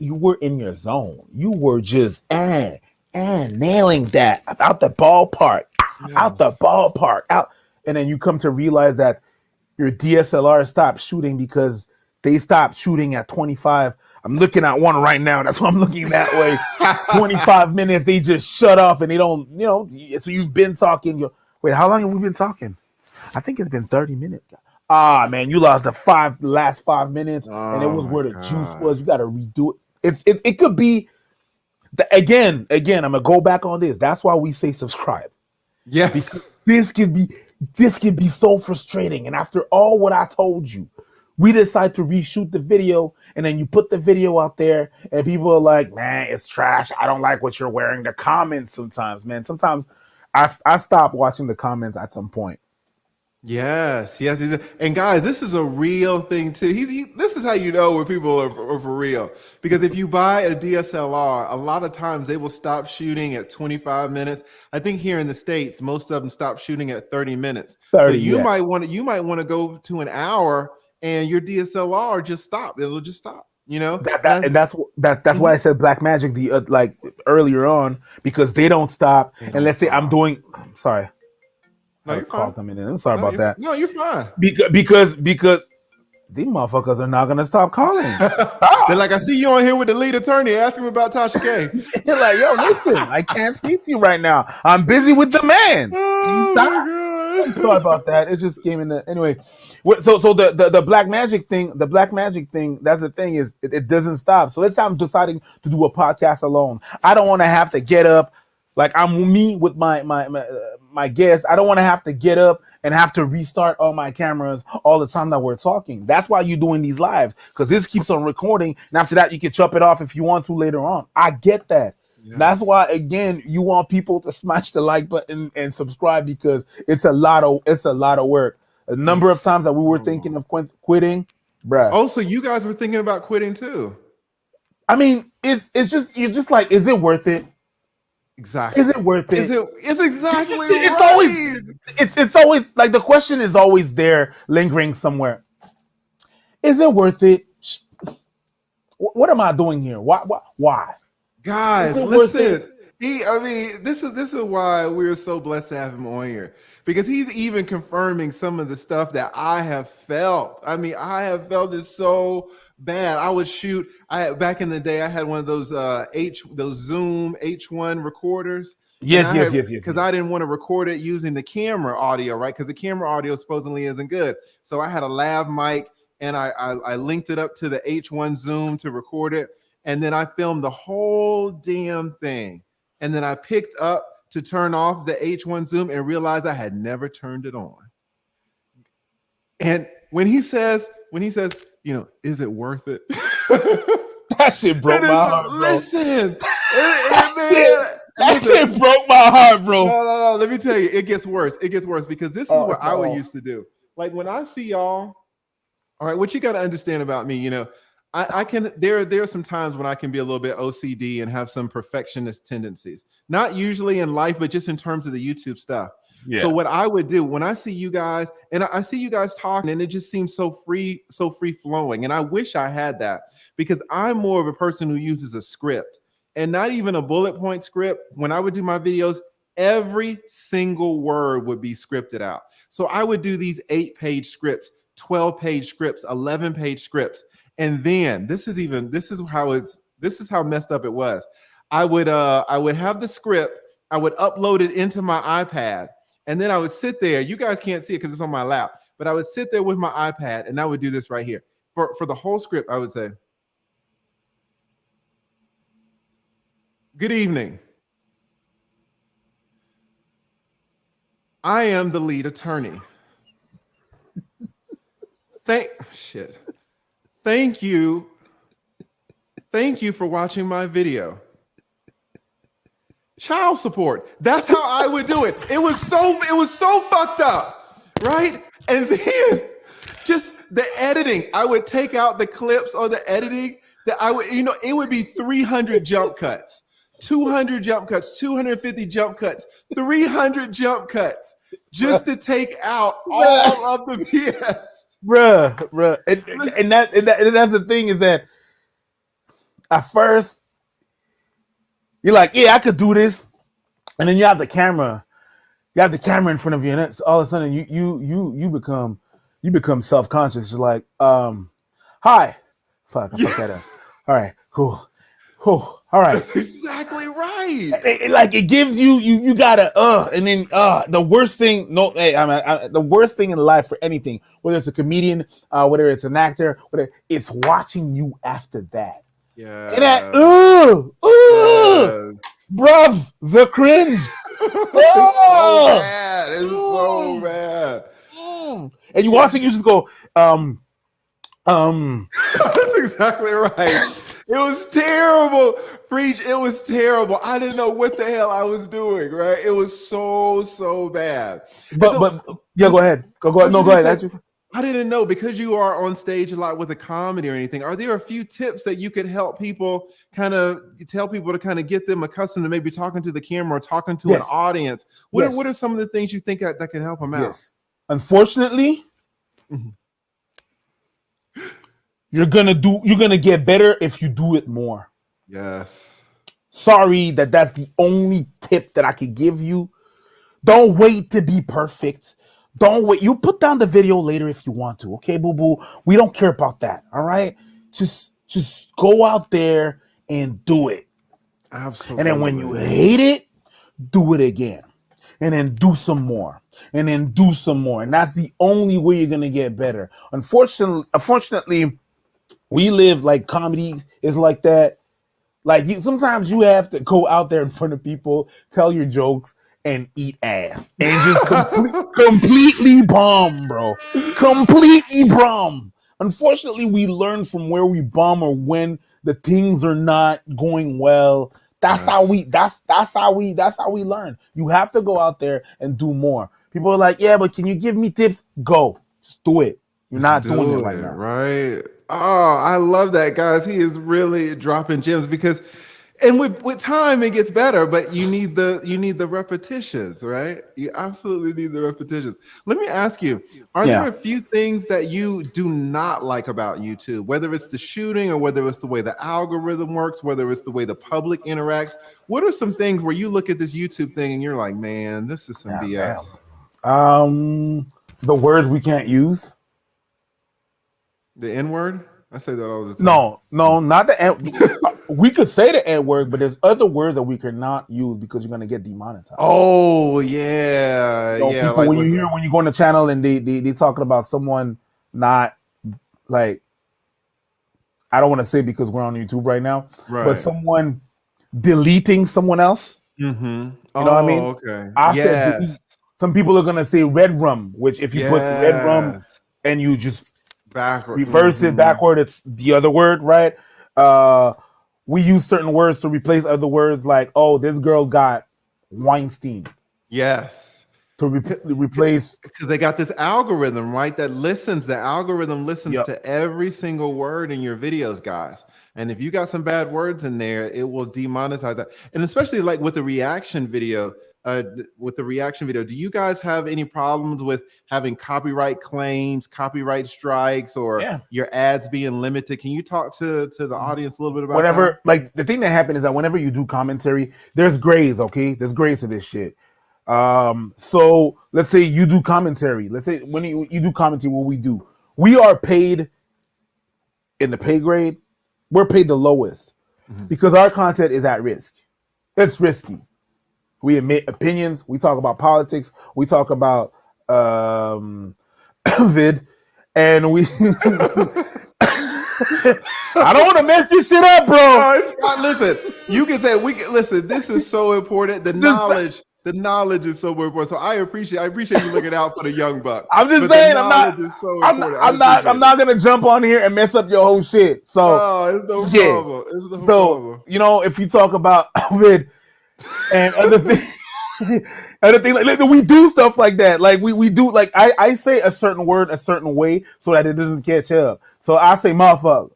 your zone. You were just nailing that out the ballpark. Yes. Out the ballpark, and then you come to realize that your DSLR stopped shooting because they stopped shooting at 25. I'm looking at one right now. That's why I'm looking that way. 25 minutes, they just shut off, and they don't, so you've been talking. Wait, how long have we been talking? I think it's been 30 minutes. Man, you lost the last 5 minutes, and it was where the juice was. You got to redo it. It could be, again, I'm going to go back on this. That's why we say subscribe. Yes, because this can be so frustrating. And after all what I told you, we decide to reshoot the video, and then you put the video out there, and people are like, man, it's trash. I don't like what you're wearing. The comments sometimes I stop watching the comments at some point. Yes. And guys, this is a real thing too. This is how you know when people are for real. Because if you buy a DSLR, a lot of times they will stop shooting at 25 minutes. I think here in the States, most of them stop shooting at 30 minutes. So you might want to go to an hour, and your DSLR just stop. It'll just stop. you know. And that's why I said Black Magic like earlier on, because they don't stop. They And don't let's say I'm stop. doing. Sorry, I No, had a you're call fine. coming in. I'm sorry No, about that. you're fine. Because these motherfuckers are not gonna stop calling. They're like, I see you on here with the lead attorney. Ask him about Tasha K. You're like, yo, listen, I can't speak to you right now. I'm busy with the man. Can you Oh stop? my I'm god. sorry about that. It just came in the anyways. So the Black Magic thing, that's the thing is it doesn't stop. So let's say I'm deciding to do a podcast alone. I don't want to have to get up like I'm me with my guests. I don't want to have to get up and have to restart all my cameras all the time that we're talking. That's why you're doing these lives, because this keeps on recording, and after that you can chop it off if you want to later on. I get that. Yes. That's why, again, you want people to smash the like button and subscribe, because it's a lot of work. A number of times that we were thinking of quitting, bruh. Oh, so you guys were thinking about quitting too? I mean, it's just, you're just like, is it worth it? Exactly. Is it worth it? It's exactly it's right. It's always like the question is always there, lingering somewhere. Is it worth it? What am I doing here? Why? Guys, listen. This is why we're so blessed to have him on here, because he's even confirming some of the stuff that I have felt. I mean, I have felt it so bad. I would shoot. Back in the day, I had one of those those Zoom H1 recorders. Yes. Because I didn't want to record it using the camera audio, right? Because the camera audio supposedly isn't good. So I had a lav mic, and I linked it up to the H1 Zoom to record it. And then I filmed the whole damn thing. And then I picked up to turn off the H1 Zoom and realized I had never turned it on. And when he says, you know, is it worth it? That shit broke my heart, bro. Listen, that shit broke my heart, bro. No. Let me tell you, it gets worse. It gets worse, because this is what I would used to do. Like when I see y'all, all right, what you got to understand about me, you know, I can, there are some times when I can be a little bit OCD and have some perfectionist tendencies. Not usually in life, but just in terms of the YouTube stuff. Yeah. So what I would do when I see you guys, and I see you guys talking, and it just seems so free flowing. And I wish I had that, because I'm more of a person who uses a script, and not even a bullet point script. When I would do my videos, every single word would be scripted out. So I would do these 8-page scripts, 12-page scripts, 11-page scripts. And then this is how messed up it was. I would have the script, I would upload it into my iPad, and then I would sit there. You guys can't see it because it's on my lap, but I would sit there with my iPad, and I would do this right here. For the whole script, I would say, good evening. I am the lead attorney. Thank you for watching my video. Child support. That's how I would do it. It was so fucked up, right? And then just the editing. I would take out the clips or the editing that I would, you know, it would be 300 jump cuts, 200 jump cuts, 250 jump cuts, 300 jump cuts, just to take out all of the BS. Bruh. And that's the thing, is that at first you're like, yeah, I could do this. And then you have the camera in front of you, and it's all of a sudden you become self-conscious. You're like, hi. Fuck, I fucked that up. All right, cool. All right. That's exactly right. It gives you gotta and then the worst thing. No, hey, the worst thing in life for anything, whether it's a comedian, whether it's an actor, whether it's watching you after that. Yeah. And that bruv, the cringe. It's so bad. It's so bad. And you watch it, you just go, That's exactly right. It was terrible. Preach. It was terrible. I didn't know what the hell I was doing, right? It was so bad. But yeah, go ahead. Go ahead. No, go ahead. I didn't know, because you are on stage a lot with a comedy or anything. Are there a few tips that you could help people kind of get them accustomed to maybe talking to the camera or talking to an audience? What are some of the things you think that could help them out? Yes. Unfortunately, you're gonna get better if you do it more. Yes. Sorry that's the only tip that I could give you. Don't wait to be perfect. Don't wait. You put down the video later if you want to. Okay, boo boo. We don't care about that. All right. Just go out there and do it. Absolutely. And then when you hate it, do it again. And then do some more. And then do some more. And that's the only way you're gonna get better. Unfortunately, we live like comedy is like that. Like sometimes you have to go out there in front of people, tell your jokes, and eat ass, and just completely bomb, bro. Completely bomb. Unfortunately, we learn from where we bomb or when the things are not going well. That's how we learn. You have to go out there and do more. People are like, yeah, but can you give me tips? Go, just do it. You're not doing it right now, right? Oh, I love that, guys. He is really dropping gems because, and with time it gets better, but you need the repetitions, right? You absolutely need the repetitions. Let me ask you, are there a few things that you do not like about YouTube, whether it's the shooting or whether it's the way the algorithm works, whether it's the way the public interacts? What are some things where you look at this YouTube thing and you're like, man, this is some BS? The words we can't use. The N-word? I say that all the time. No, not the N. We could say the N word, but there's other words that we cannot use because you're gonna get demonetized. Oh yeah, yeah. People, like when you go on the channel and they talking about someone not like, I don't want to say because we're on YouTube right now, but someone deleting someone else. Mm-hmm. You know what I mean? Okay. I said delete. Some people are gonna say red rum, which if you put red rum and you just reverse it backward, it's the other word, right? We use certain words to replace other words, like, oh, this girl got Weinstein. Yes. To replace, because they got this algorithm, right? That listens. The algorithm listens to every single word in your videos, guys. And if you got some bad words in there, it will demonetize that. And especially like with the reaction video. Do you guys have any problems with having copyright claims, copyright strikes, or your ads being limited? Can you talk to the audience a little bit about that? Like the thing that happened is that whenever you do commentary, there's grays, okay? There's grays to this shit. So let's say you do commentary. Let's say when you do commentary, what we do, we are paid in the pay grade. We're paid the lowest because our content is at risk. It's risky. We admit opinions. We talk about politics. We talk about vid, and we. I don't want to mess this shit up, bro. Listen, you can say listen. This is so important. The knowledge is so important. So I appreciate you looking out for the young buck. I'm just saying, I'm not gonna jump on here and mess up your whole shit. So it's no problem. It's no problem. You know, if you talk about vid. And other things, like we do stuff like that. Like we do, like I say a certain word a certain way so that it doesn't catch up. So I say motherfucker.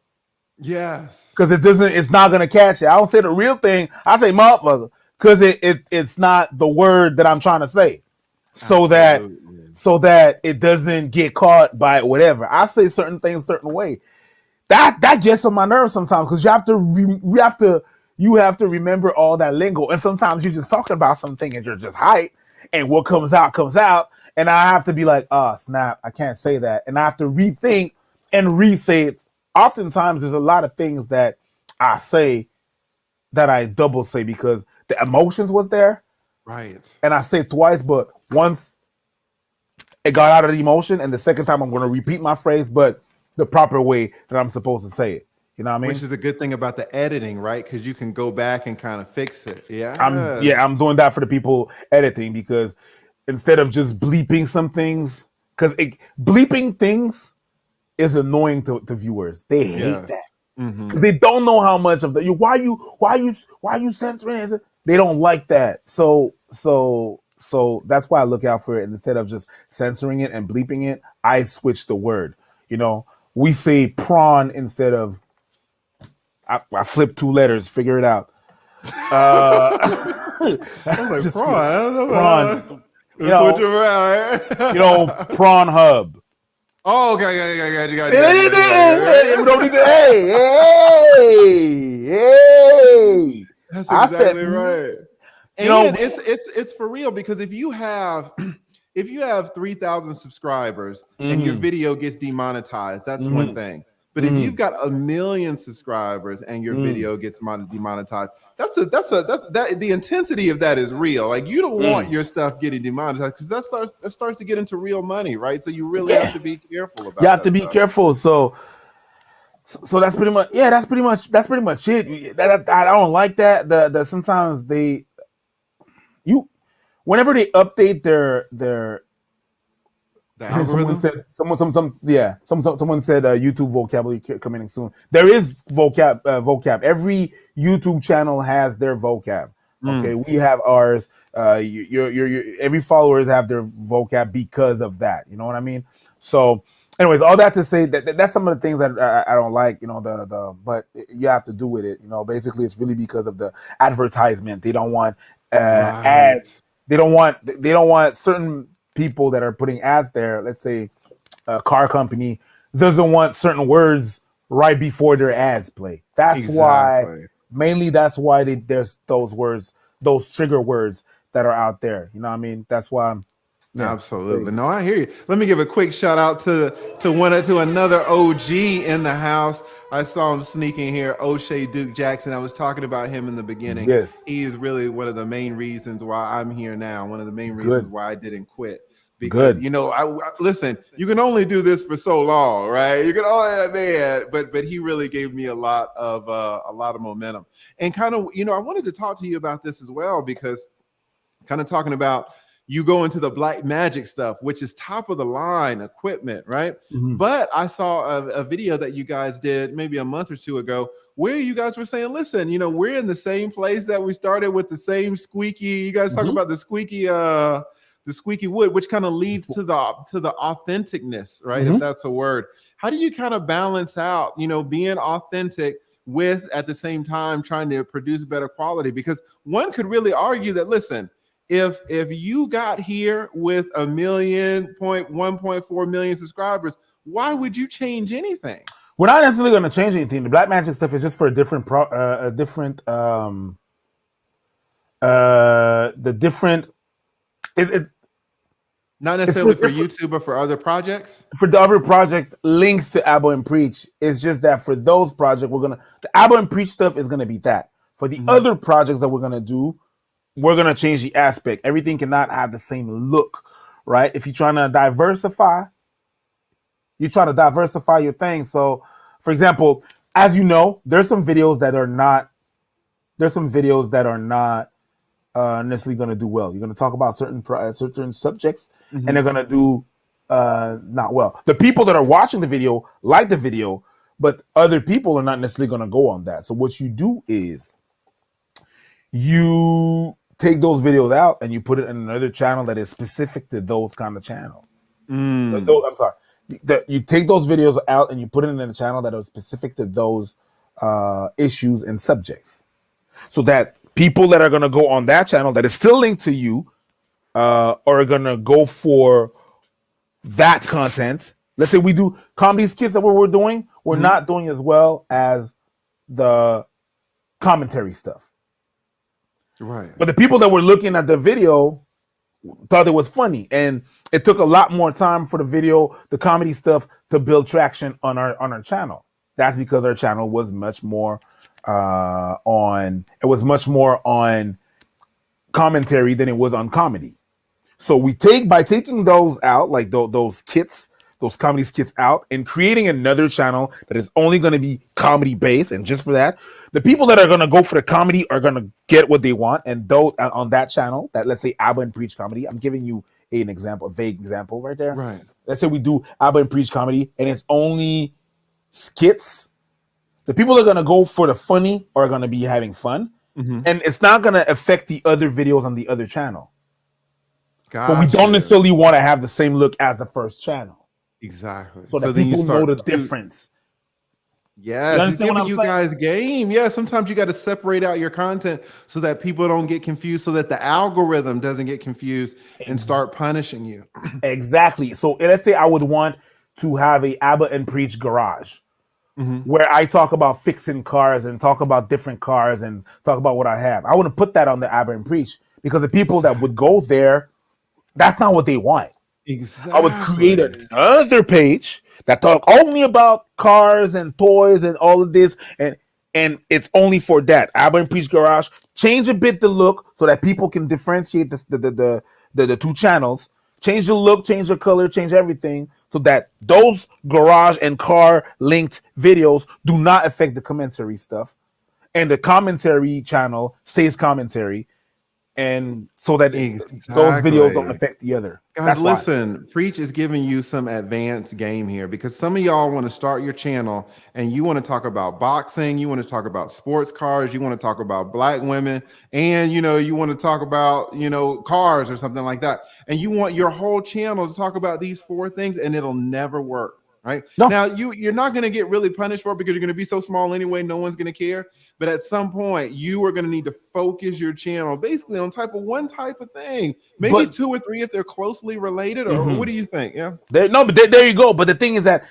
Yes. Because it's not gonna catch it. I don't say the real thing. I say motherfucker because it's not the word that I'm trying to say. So that it doesn't get caught by whatever. I say certain things a certain way. That gets on my nerves sometimes because you have to remember all that lingo. And sometimes you're just talking about something and you're just hype. And what comes out. And I have to be like, oh, snap, I can't say that. And I have to rethink and re-say it. Oftentimes, there's a lot of things that I say that I double say because the emotions was there. Right. And I say it twice, but once it got out of the emotion. And the second time, I'm going to repeat my phrase, but the proper way that I'm supposed to say it. You know what I mean? Which is a good thing about the editing, right? Because you can go back and kind of fix it. Yeah. I'm doing that for the people editing because instead of just bleeping some things, because bleeping things is annoying to viewers. They hate that because they don't know how much of the why you censoring it. They don't like that. So that's why I look out for it. And instead of just censoring it and bleeping it, I switch the word. You know, we say prawn instead of. I flipped 2 letters. Figure it out. I was like, prawn. I don't know. Prawn. Switch around. Prawn hub. Oh, okay, got you. We don't need to. Hey. That's I said, exactly right. you know, And it's for real, because if you have 3,000 subscribers and your video gets demonetized, that's one thing. But if you've got 1 million subscribers and your video gets demonetized, that the intensity of that is real. Like, you don't want your stuff getting demonetized, because that starts to get into real money, right? So you really have to be careful about. You have to be careful. So that's pretty much that's pretty much it. I don't like that. The sometimes whenever they update their the algorithm. Someone said YouTube vocabulary coming soon. There is vocab. Every YouTube channel has their vocab. Okay, we have ours. Your every followers have their vocab because of that. You know what I mean? So, anyways, all that to say that's some of the things that I don't like. You know, but you have to do with it. You know, basically, it's really because of the advertisement. They don't want ads. They don't want certain people that are putting ads there. Let's say a car company doesn't want certain words right before their ads play. That's why there's those words, those trigger words that are out there. You know what I mean? That's why. Yeah, absolutely. No, I hear you. Let me give a quick shout out to another OG in the house. I saw him sneaking here, O'Shea Duke Jackson. I was talking about him in the beginning. Yes. He is really one of the main reasons why I'm here now. One of the main reasons why I didn't quit. Because you know, I listen, you can only do this for so long, right? You can only but he really gave me a lot of momentum. And kind of, you know, I wanted to talk to you about this as well, because kind of talking about you go into the black magic stuff, which is top of the line equipment, right? But I saw a video that you guys did maybe a month or two ago where you guys were saying, listen, you know, we're in the same place that we started with, the same squeaky. You guys talk about the squeaky wood, which kind of leads to the authenticness, right? If that's a word. How do you kind of balance out, you know, being authentic with, at the same time, trying to produce better quality? Because one could really argue that, listen, if you got here with 1.4 million subscribers, why would you change anything? We're not necessarily going to change anything. The black magic stuff is just for a different it's not necessarily for YouTube, but for other projects. For the other project linked to Abba and Preach, it's just that for those projects, the Abba and Preach stuff is gonna be that. For the other projects that we're gonna do, we're gonna change the aspect. Everything cannot have the same look, right? If you're trying to diversify, you try to diversify your thing. So, for example, as you know, there's some videos that are not necessarily going to do well. You're going to talk about certain subjects, and they're going to do not well. The people that are watching the video like the video, but other people are not necessarily going to go on that. So what you do is you take those videos out and you put it in another channel that is specific to those kind of channel. You take those videos out and you put it in a channel that are specific to those issues and subjects, so that people that are going to go on that channel that is still linked to you are going to go for that content. Let's say we do comedy skits that we're doing. We're not doing as well as the commentary stuff. Right. But the people that were looking at the video thought it was funny. And it took a lot more time for the video, the comedy stuff, to build traction on our channel. That's because our channel was much more on commentary than it was on comedy. So by taking those out, like those comedy skits out, and creating another channel that is only going to be comedy based, and just for that, the people that are going to go for the comedy are going to get what they want. And those on that channel, that, let's say, Abba and Preach comedy, I'm giving you a vague example right there. Right. Let's say we do Abba and Preach comedy and it's only skits. The people that are going to go for the funny are going to be having fun. And it's not going to affect the other videos on the other channel. Gotcha. But we don't necessarily want to have the same look as the first channel. Exactly. So that people know the difference. Yeah, it's giving you guys game. Yeah, sometimes you got to separate out your content so that people don't get confused, so that the algorithm doesn't get confused and start punishing you. Exactly. So let's say I would want to have a Abba and Preach garage Hmm. where I talk about fixing cars and talk about different cars and talk about what I have. I wouldn't put that on the Abba and Preach because the people that would go there, that's not what they want. I would create Exactly. another page that talk only about cars and toys and all of this, and it's only for that. Abba and Preach Garage. Change a bit the look so that people can differentiate the two channels. Change the look, change the color, change everything so that those garage and car linked videos do not affect the commentary stuff, and the commentary channel stays commentary, and so that those videos don't Exactly. affect the other. Guys, That's why. listen, Preach is giving you some advanced game here because some of y'all want to start your channel and you want to talk about boxing, you want to talk about sports cars, you want to talk about black women, and you want to talk about, cars or something like that. And you want your whole channel to talk about these four things and it'll never work. Right No, now, you're not going to get really punished for it because you're going to be so small anyway. No one's going to care. But at some point, you are going to need to focus your channel basically on one type of thing, maybe but two or three if they're closely related. Or what mhm. do you think? Yeah, There you go. But the thing is that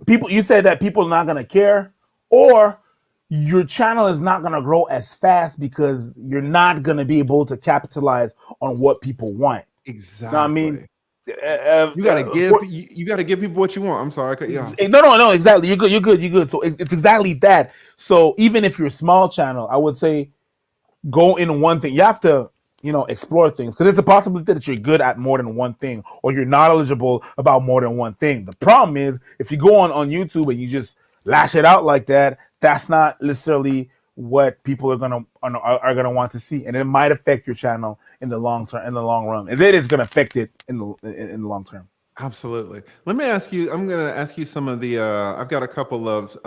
you said that people are not gonna care, or your channel is not gonna grow as fast because you're not gonna be able to capitalize on what people want. You know what I mean? exactly. Uh, You got to uh, give for- you got to give people what you want. I'm sorry, I cut you off. no, exactly. You're good. So it's exactly that. So even if you're a small channel, I would say go in one thing. You have to, explore things because it's a possibility that you're good at more than one thing or you're knowledgeable about more than one thing. The problem is if you go on YouTube and you just lash it out like that, that's not necessarily what people are gonna want to see, and it might affect your channel in the long term, in the long run, and it is gonna affect it in the long term. Absolutely. Let me ask you, I'm going to ask you some of the, I've got a couple of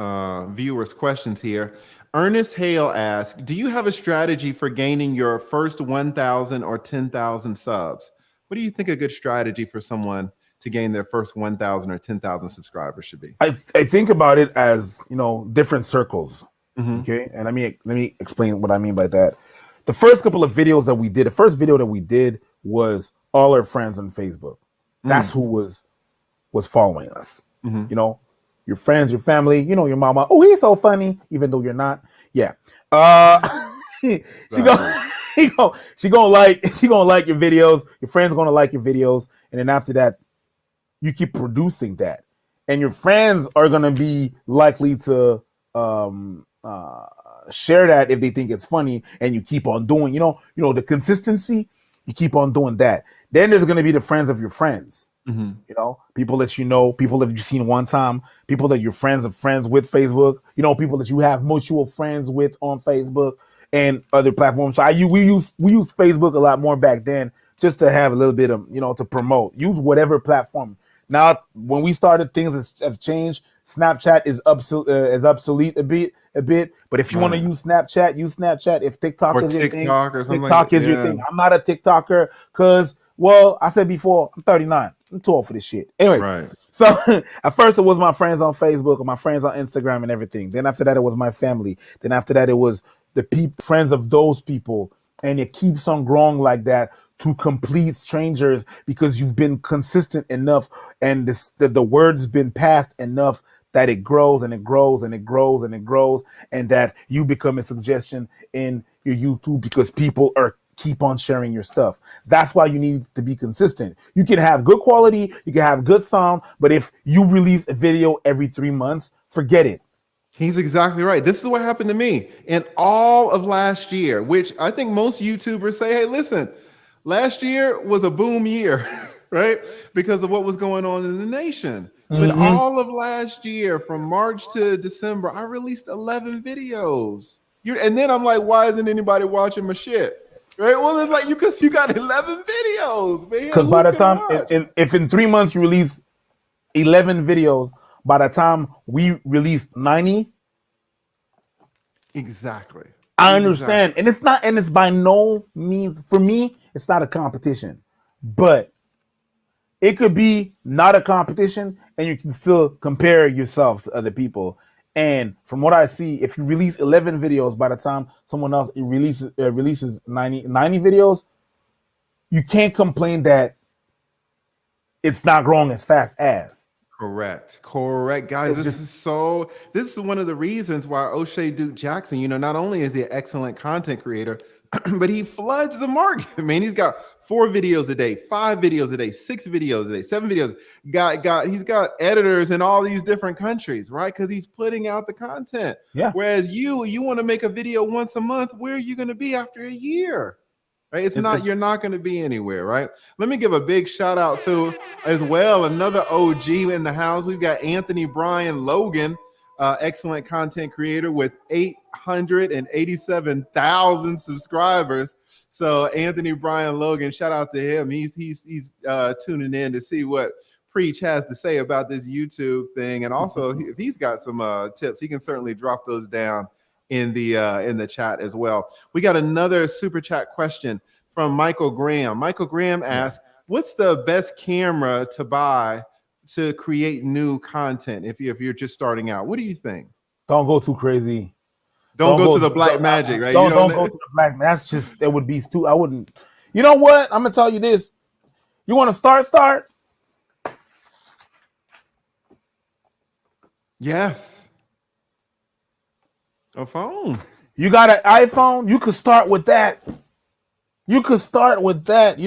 viewers' questions here. Ernest Hale asks, do you have a strategy for gaining your first 1,000 or 10,000 subs? What do you think a good strategy for someone to gain their first 1,000 or 10,000 subscribers should be? I think about it as different circles. Hmm. Okay, and let me explain what I mean by that. The first couple of videos that we did, the first video that we did was all our friends on Facebook. That's who was following us. Hmm. You know, your friends, your family. Your mama. Oh, he's so funny, even though you're not. Yeah. She Exactly. go. She gonna like your videos. Your friends gonna like your videos, and then after that, you keep producing that, and your friends are gonna be likely to share that if they think it's funny, and you keep on doing. The consistency. You keep on doing that. Then there's gonna be the friends of your friends. Hmm. People that people that you've seen one time, people that you're friends of friends with Facebook. People that you have mutual friends with on Facebook and other platforms. So we use Facebook a lot more back then just to have a little bit of to promote. Use whatever platform. Now, when we started, things have changed. Snapchat is obsolete a bit. But if you want to Right. use Snapchat, use Snapchat. If TikTok Or is your thing, TikTok or something like TikTok that. is your Yeah. thing. I'm not a TikToker because, well, I said before, I'm 39. I'm too old for this shit. Anyways, Right. so at first it was my friends on Facebook or my friends on Instagram and everything. Then after that, it was my family. Then after that, it was the friends of those people. And it keeps on growing like that to complete strangers because you've been consistent enough and the word's been passed enough that it grows and it grows and it grows and it grows, and that you become a suggestion in your YouTube because people are keep on sharing your stuff. That's why you need to be consistent. You can have good quality, you can have good sound, but if you release a video every 3 months, forget it. He's exactly right. This is what happened to me in all of last year, which I think most YouTubers say, hey, listen, last year was a boom year, right? Because of what was going on in the nation. But Mm-hmm. all of last year, from March to December, I released 11 videos. And then I'm like, why isn't anybody watching my shit? Right? Well, it's like because you got 11 videos, man. Because by Who's the gonna time, watch? if in 3 months you release 11 videos, by the time we release 90, Exactly. I understand. Exactly. And it's by no means, for me, it's not a competition. But it could be not a competition and you can still compare yourselves to other people. And from what I see, if you release 11 videos, by the time someone else releases 90 videos, you can't complain that it's not growing as fast as. Correct. Guys. It's just This is one of the reasons why O'Shea Duke Jackson, not only is he an excellent content creator, but he floods the market. Man, he's got 4 videos a day, 5 videos a day, 6 videos a day, 7 videos. He's got editors in all these different countries, right? Because he's putting out the content. Yeah. Whereas you want to make a video once a month, where are you going to be after a year? Right? You're not going to be anywhere, right? Let me give a big shout out to as well another OG in the house. We've got Anthony Bryan Logan, excellent content creator with 887,000 subscribers. So Anthony Bryan Logan, shout out to him. He's tuning in to see what Preach has to say about this YouTube thing, and also if he's got some tips, he can certainly drop those down in the chat as well. We got another super chat question from Michael Graham. Michael Graham asks, what's the best camera to buy to create new content if you're just starting out? What do you think? Don't go too crazy. Don't go to the black magic, right? Don't go to the black. That would be too. I wouldn't. You know what? I'm gonna tell you this. You want to start? Yes. A phone. You got an iPhone? You could start with that. You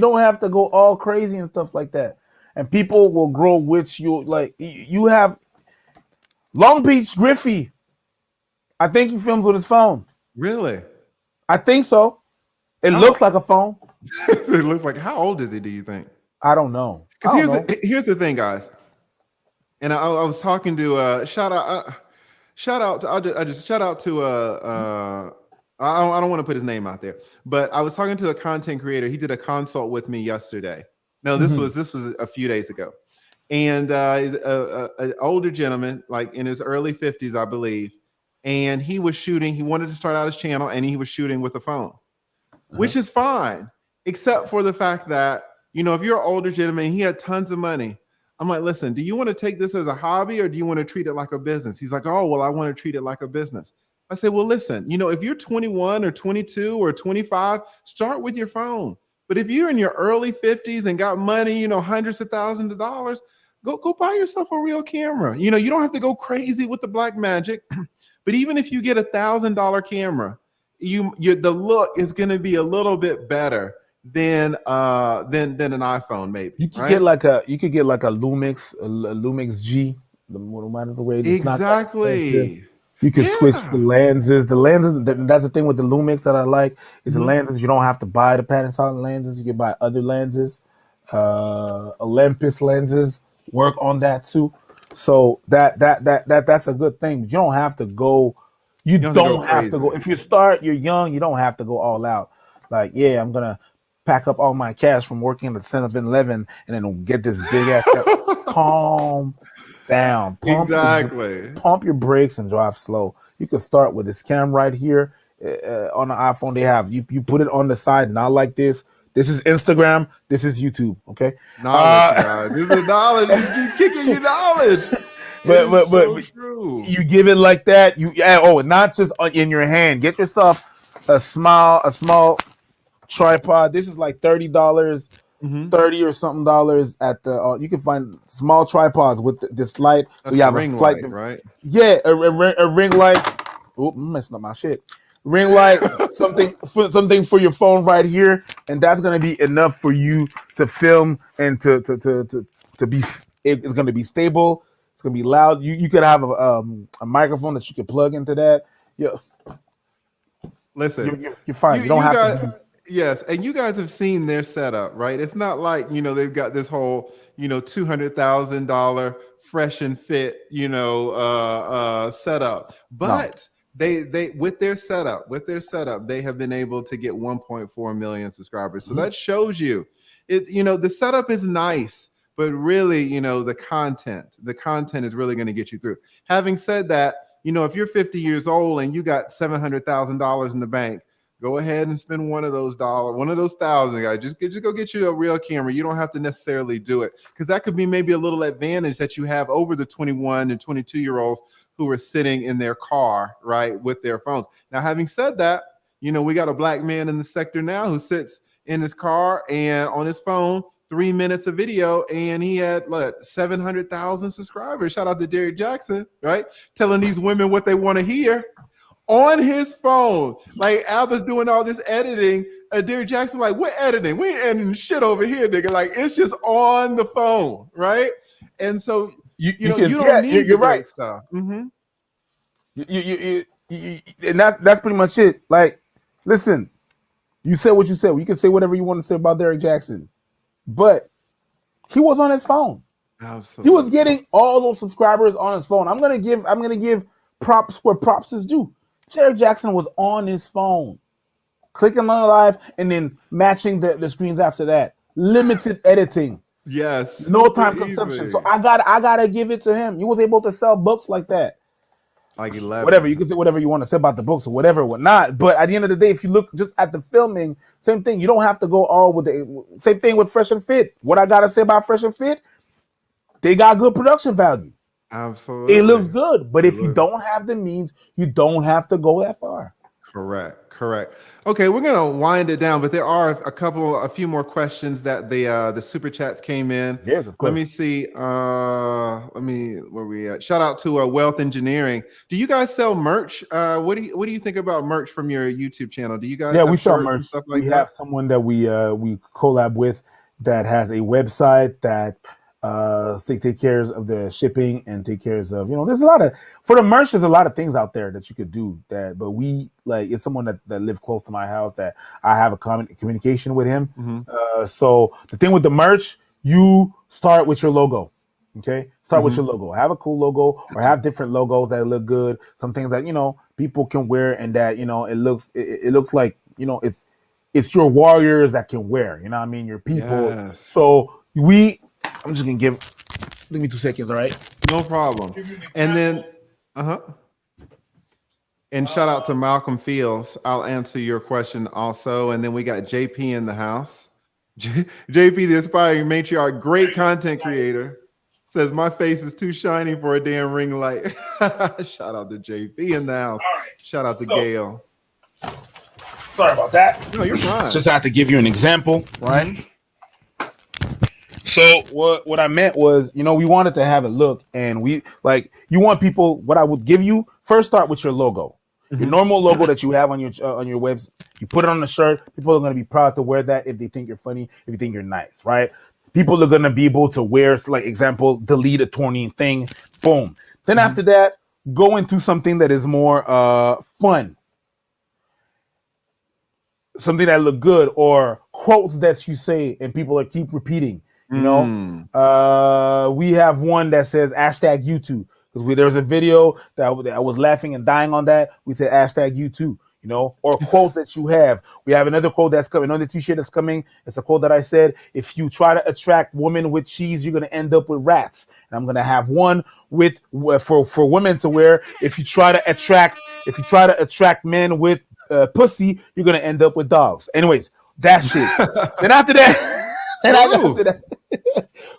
don't have to go all crazy and stuff like that. And people will grow with you. Like, you have Long Beach Griffey. I think he films with his phone. Really? I think so. It looks like a phone. It looks like. How old is he, do you think? I don't know. Because here's the thing, guys. And I was talking to shout out to I don't want to put his name out there, but I was talking to a content creator. He did a consult with me yesterday. No, this was a few days ago, and he's an older gentleman, like in his early 50s, I believe. And he was shooting. He wanted to start out his channel, and he was shooting with a phone, which is fine, except for the fact that if you're an older gentleman, he had tons of money. I'm like, listen, do you want to take this as a hobby or do you want to treat it like a business? He's like, oh, well, I want to treat it like a business. I said, well, listen, if you're 21 or 22 or 25, start with your phone. But if you're in your early 50s and got money, hundreds of thousands of dollars, go buy yourself a real camera. You don't have to go crazy with the black magic. But even if you get $1,000 camera, the look is going to be a little bit better than an iPhone, maybe. You could get like a Lumix G, the way it's exactly. You can switch the lenses. The lenses, that's the thing with the Lumix that I like, is the lenses. You don't have to buy the Panasonic lenses. You can buy other lenses. Olympus lenses work on that too. So that's a good thing. But you don't have to go. You don't have to go. If you start, you're young. You don't have to go all out. Like, yeah, I'm gonna pack up all my cash from working at 7-Eleven and then get this big ass. Calm down. Pump your brakes and drive slow. You can start with this camera right here on the iPhone. They have you put it on the side, not like this. This is Instagram. This is YouTube. Okay. Knowledge, guys. This is knowledge. You keep kicking your knowledge. But true. You give it like that. Not just in your hand. Get yourself a small tripod. This is like $30, $30 or something dollars at the. You can find small tripods with this light. That's so you have ring a flight, light, right? Yeah, a ring light. Oh, I'm messing up my shit. Ring light, something for your phone right here, and that's gonna be enough for you to film and to be. It's gonna be stable. It's gonna be loud. You could have a microphone that you could plug into that. Yeah. Listen, you're fine. You don't have to. Yes, and you guys have seen their setup, right? It's not like they've got this whole $200,000 fresh and fit setup, but they with their setup they have been able to get 1.4 million subscribers. So that shows you the setup is nice, but really the content is really going to get you through. Having said that, if you're 50 years old and you got $700,000 in the bank, go ahead and spend one of those thousand, guys. Just go get you a real camera. You don't have to necessarily do it, because that could be maybe a little advantage that you have over the 21 and 22-year-olds who are sitting in their car, right, with their phones. Now, having said that, we got a black man in the sector now who sits in his car and on his phone 3 minutes of video, and he had 700,000 subscribers. Shout out to Derek Jackson, right? Telling these women what they want to hear on his phone. Like Abba's doing all this editing. Derek Jackson, like, we're editing. We ain't editing shit over here, nigga. Like, it's just on the phone, right? And so you don't need the great stuff. Mm-hmm. And that's pretty much it. Like, listen, you said what you said. You can say whatever you want to say about Derek Jackson, but he was on his phone. Absolutely, he was getting all those subscribers on his phone. I'm gonna give props where props is due. Derek Jackson was on his phone, clicking on the live and then matching the screens after that. Limited editing. Yes, no time consumption. So I gotta give it to him. He was able to sell books like that. Like 11. Whatever, you can say whatever you want to say about the books or whatever, whatnot. But at the end of the day, if you look just at the filming, same thing. You don't have to go all with the same thing with Fresh and Fit. What I gotta say about Fresh and Fit, they got good production value. Absolutely, it looks good. But if you don't have the means, you don't have to go that far. Correct. Okay, we're gonna wind it down, but there are a few more questions that the super chats came in. Yes, of course. Let me see. Where we at? Shout out to Wealth Engineering. Do you guys sell merch? What do you think about merch from your YouTube channel? Do you guys? Yeah, we sell merch. Stuff like we that? have someone that we collab with that has a website that take care of the shipping and take care of, there's a lot of, for the merch, there's a lot of things out there that you could do but we it's someone that lives close to my house that I have a common communication with him. Mm-hmm. So the thing with the merch, you start with your logo. Okay. Start with your logo, have a cool logo or have different logos that look good. Some things that, people can wear and that, it looks like, it's your warriors that can wear, your people. Yes. So I'm just gonna give me 2 seconds, all right? No problem. And then, and shout out to Malcolm Fields. I'll answer your question also. And then we got JP in the house. JP, the aspiring matriarch, great content creator, says my face is too shiny for a damn ring light. Shout out to JP in the house. Right. Shout out to Gail. Sorry about that. No, you're fine. Just have to give you an example, right? Mm-hmm. So what I meant was, we wanted to have a look, and you want people. What I would give you first, start with your logo, your normal logo that you have on your website. You put it on the shirt. People are going to be proud to wear that if they think you're funny, if you think you're nice, right? People are going to be able to wear, like example, delete a torny thing, boom. Then after that, go into something that is more fun, something that look good, or quotes that you say and people keep repeating. We have one that says hashtag YouTube, because there's a video that I was laughing and dying on that. We said hashtag YouTube, or quotes that you have. We have another quote that's coming on the t-shirt that's coming. It's a quote that I said, if you try to attract women with cheese, you're going to end up with rats. And I'm going to have one for women to wear. If you try to attract men with pussy, you're going to end up with dogs. Anyways, that's shit. Then after that,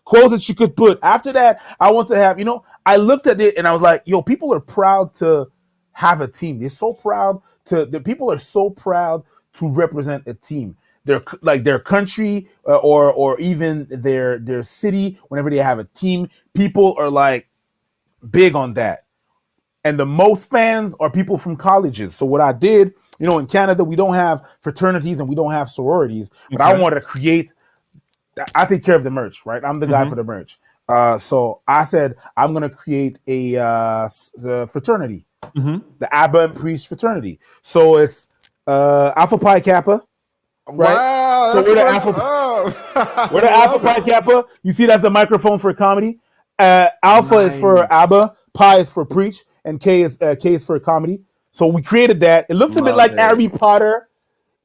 quotes that you could put. After that, I want to have, I looked at it and I was like, people are proud to have a team. The people are so proud to represent a team. Their country or even their city. Whenever they have a team, people are like big on that. And the most fans are people from colleges. So what I did, in Canada, we don't have fraternities and we don't have sororities, but I wanted to I take care of the merch, right? I'm the guy for the merch. So I said, I'm going to create a fraternity, the Abba and Priest fraternity. So it's Alpha Pi Kappa. Right? Wow. So we're the Alpha Pi Kappa. You see, that's the microphone for comedy. Alpha is for Abba, Pi is for preach, and K is for comedy. So we created that. It looks a bit like Harry Potter.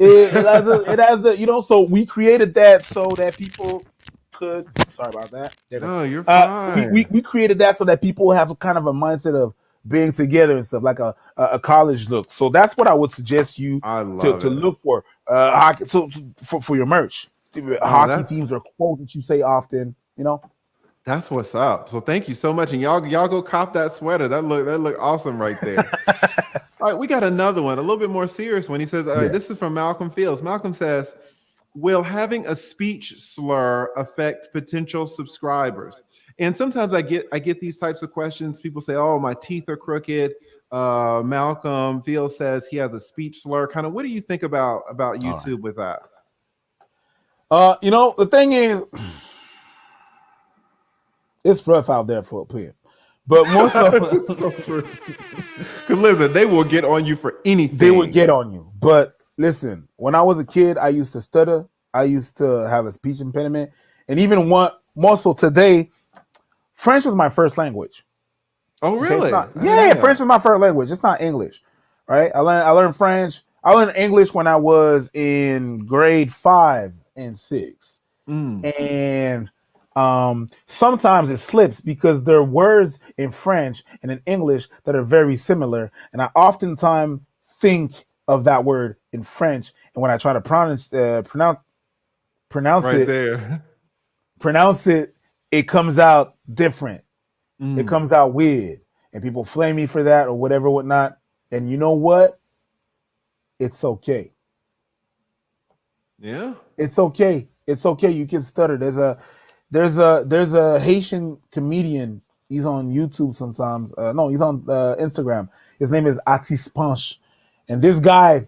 It has the so we created that so that people could. Sorry about that. No, you're fine. We created that so that people have kind of a mindset of being together and stuff, like a college look. So that's what I would suggest you to look for. Hockey, so for your merch, hockey teams are quotes that you say often. That's what's up. So thank you so much, and y'all go cop that sweater. That look awesome right there. All right, we got another one, a little bit more serious one. He says, this is from Malcolm Fields. Malcolm says, will having a speech slur affect potential subscribers? And sometimes I get these types of questions. People say, "Oh, my teeth are crooked." Malcolm Field says he has a speech slur. Kind of, what do you think about All right. YouTube with that? The thing is, it's rough out there for a player. But more so, This is so true. Because listen, they will get on you for anything. they would get on you. But listen, when I was a kid, I used to stutter. I used to have a speech impediment. And even more so today, French is my first language. Oh, Okay, really? French is my first language. It's not English, right? I learned French. I learned English when I was in grade 5 and 6, and sometimes it slips because there are words in French and in English that are very similar, and I oftentimes think of that word in French, and when I try to pronounce Right it, there. it comes out different. It Mm. comes out weird, and people flame me for that or whatever, whatnot. And you know what? It's okay. Yeah. It's okay. It's okay. You can stutter. There's a Haitian comedian. He's on YouTube sometimes. No, he's on Instagram. His name is Atis Punch, and this guy,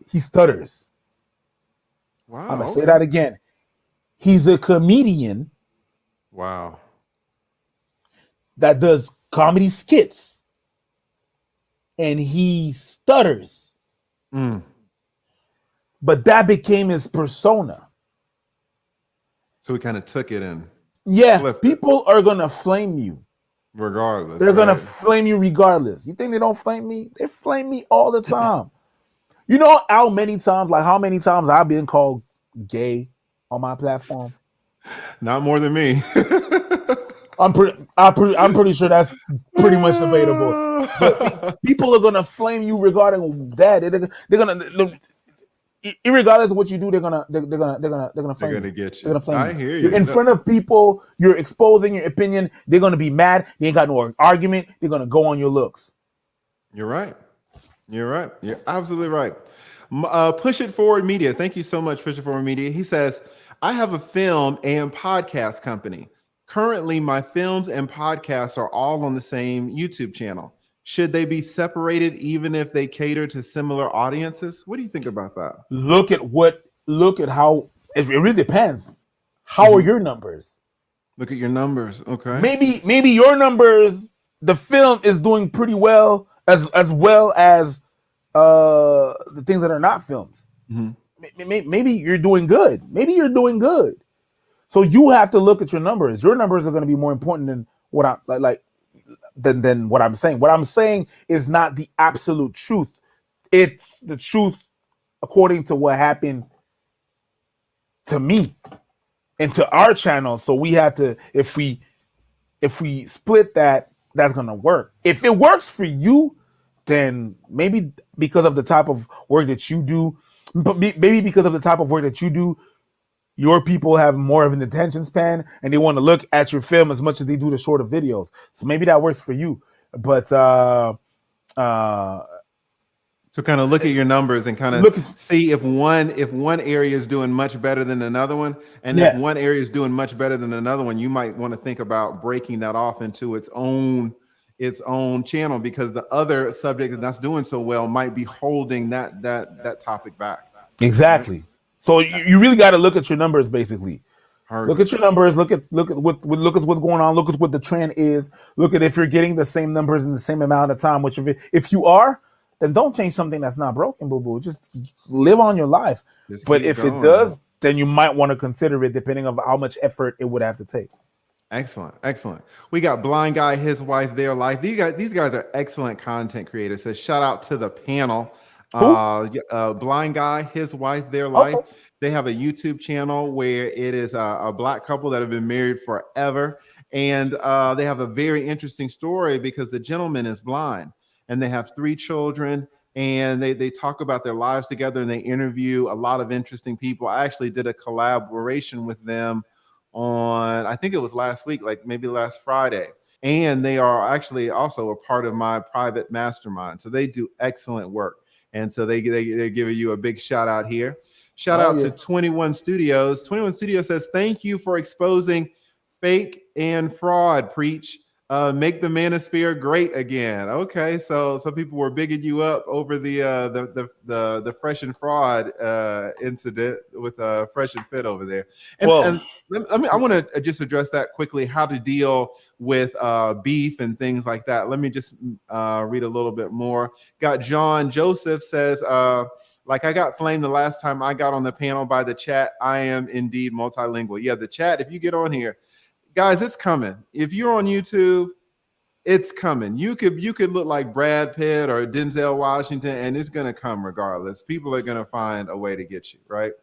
he stutters. Wow. I'm gonna say that again. He's a comedian Wow. that does comedy skits, and he stutters. Mm. But that became his persona. So we kind of took it and Yeah, flipped it, people are gonna flame you. regardless. They're gonna Right? flame you regardless. You think they don't flame me? They flame me all the time. You know how many times I've been called gay on my platform? Not more than me. I'm pretty sure that's pretty much debatable. But people are gonna flame you regarding that. Irregardless of what you do, they're gonna flame They're you. gonna get They're you. gonna flame I you. hear You're you. in No, front of people. You're exposing your opinion. They're gonna be mad. They ain't got no argument. They're gonna go on your looks. you're right. You're right. You're absolutely right. Push It Forward Media. Thank you so much, Push It Forward Media. He says, I have a film and podcast company. Currently, my films and podcasts are all on the same YouTube channel. Should they be separated even if they cater to similar audiences? What do you think about that? Look at how it really depends. How are Mhm. your numbers? Look at your numbers. Okay. Maybe your numbers, the film is doing pretty well as the things that are not films. Mhm. Maybe you're doing good. Maybe you're doing good. So you have to look at your numbers. Your numbers are going to be more important than what I'm like than what I'm saying. What I'm saying is not the absolute truth. It's the truth according to what happened to me and to our channel. So we have to, if we split that, that's gonna work. If it works for you, then maybe because of the type of work that you do, maybe because of the type of work that you do, your people have more of an attention span and they want to look at your film as much as they do the shorter videos. So maybe that works for you. But So kind of look at your numbers and kind of look, see if one area is doing much better than another one, and if yeah, one area is doing much better than another one, you might want to think about breaking that off into its own channel, because the other subject that's doing so well might be holding that topic back. Right? exactly. So you really got to look at your numbers, basically. Look at Perfect. your numbers. Look at what's going on. Look at what the trend is. Look at if you're getting the same numbers in the same amount of time. Which if you are, then don't change something that's not broken, boo boo. Just live on your life. Just But keep if it going. does, then you might want to consider it, depending on how much effort it would have to take. Excellent, excellent. We got Blind Guy, his wife, their life. These guys are excellent content creators. So shout out to the panel. Who? Blind Guy, his wife, their life. Okay. They have a YouTube channel where it is a black couple that have been married forever, and they have a very interesting story because the gentleman is blind, and they have 3 children. And they talk about their lives together, and they interview a lot of interesting people. I actually did a collaboration with them on, I think it was last week, like maybe last Friday. And they are actually also a part of my private mastermind. So they do excellent work. And so they're giving you a big shout out here. Shout Oh out to yeah. 21 Studios. 21 Studios says, thank you for exposing fake and fraud. Preach. Make the manosphere great again. Okay, so some people were bigging you up over the fresh and fraud incident with fresh and fit over there. Well, And I want to just address that quickly. How to deal with beef and things like that. Let me just read a little bit more. Got John Joseph says, like I got flamed the last time I got on the panel by the chat. I am indeed multilingual. Yeah, the chat. If you get on here, guys, it's coming. If you're on YouTube, it's coming. You could look like Brad Pitt or Denzel Washington, and it's gonna come regardless. People are gonna find a way to get you, right?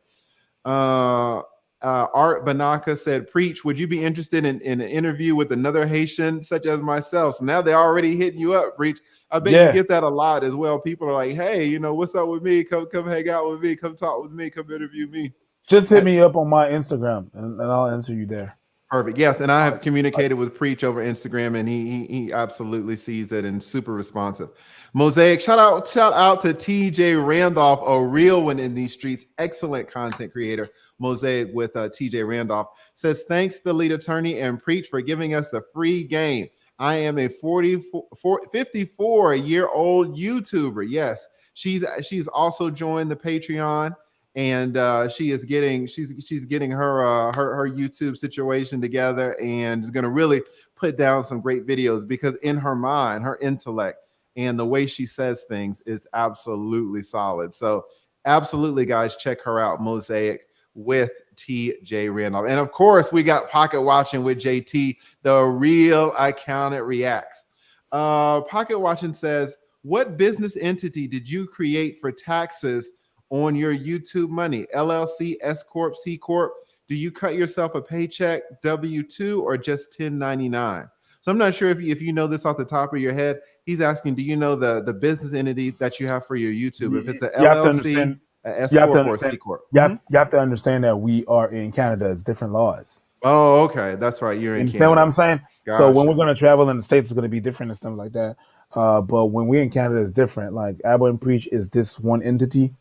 Art Banaka said, preach, would you be interested in an interview with another Haitian such as myself? So now they're already hitting you up, preach. I bet you get that a lot as well. People are like, hey, what's up with me? Come hang out with me. Come talk with me. Come interview me. Just hit me up on my Instagram and I'll answer you there. Perfect. Yes, and I have communicated with Preach over Instagram, and he absolutely sees it and super responsive. Mosaic, shout out to TJ Randolph, a real one in these streets. Excellent content creator. Mosaic with TJ Randolph says, thanks the lead attorney and Preach for giving us the free game. I am a 54-year-old YouTuber. Yes, she's also joined the Patreon. And she's getting her YouTube situation together, and is going to really put down some great videos, because in her mind, her intellect and the way she says things is absolutely solid. So absolutely, guys, check her out. Mosaic with TJ Randolph. And of course, we got Pocket Watching with JT, the real accountant reacts. Pocket Watching says, what business entity did you create for taxes on your YouTube money? LLC, S Corp, C Corp? Do you cut yourself a paycheck, W-2, or just 1099? So I'm not sure if you know this off the top of your head. He's asking, do you know the business entity that you have for your YouTube? If it's a LLC, a S Corp, or a C Corp? You have to understand that we are in Canada. It's different laws. Oh, okay. That's right. You're in Canada. Understand what I'm saying? Gotcha. So when we're going to travel in the States, it's going to be different and stuff like that. But when we're in Canada, it's different. Like Abba and Preach is this one entity.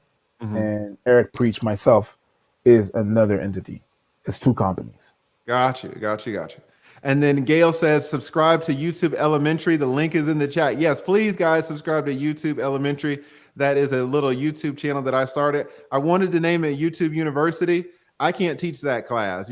And Eric Preach, myself, is another entity. It's two companies. Gotcha. And then Gail says, subscribe to YouTube Elementary. The link is in the chat. Yes, please, guys, subscribe to YouTube Elementary. That is a little YouTube channel that I started. I wanted to name it YouTube University. I can't teach that class.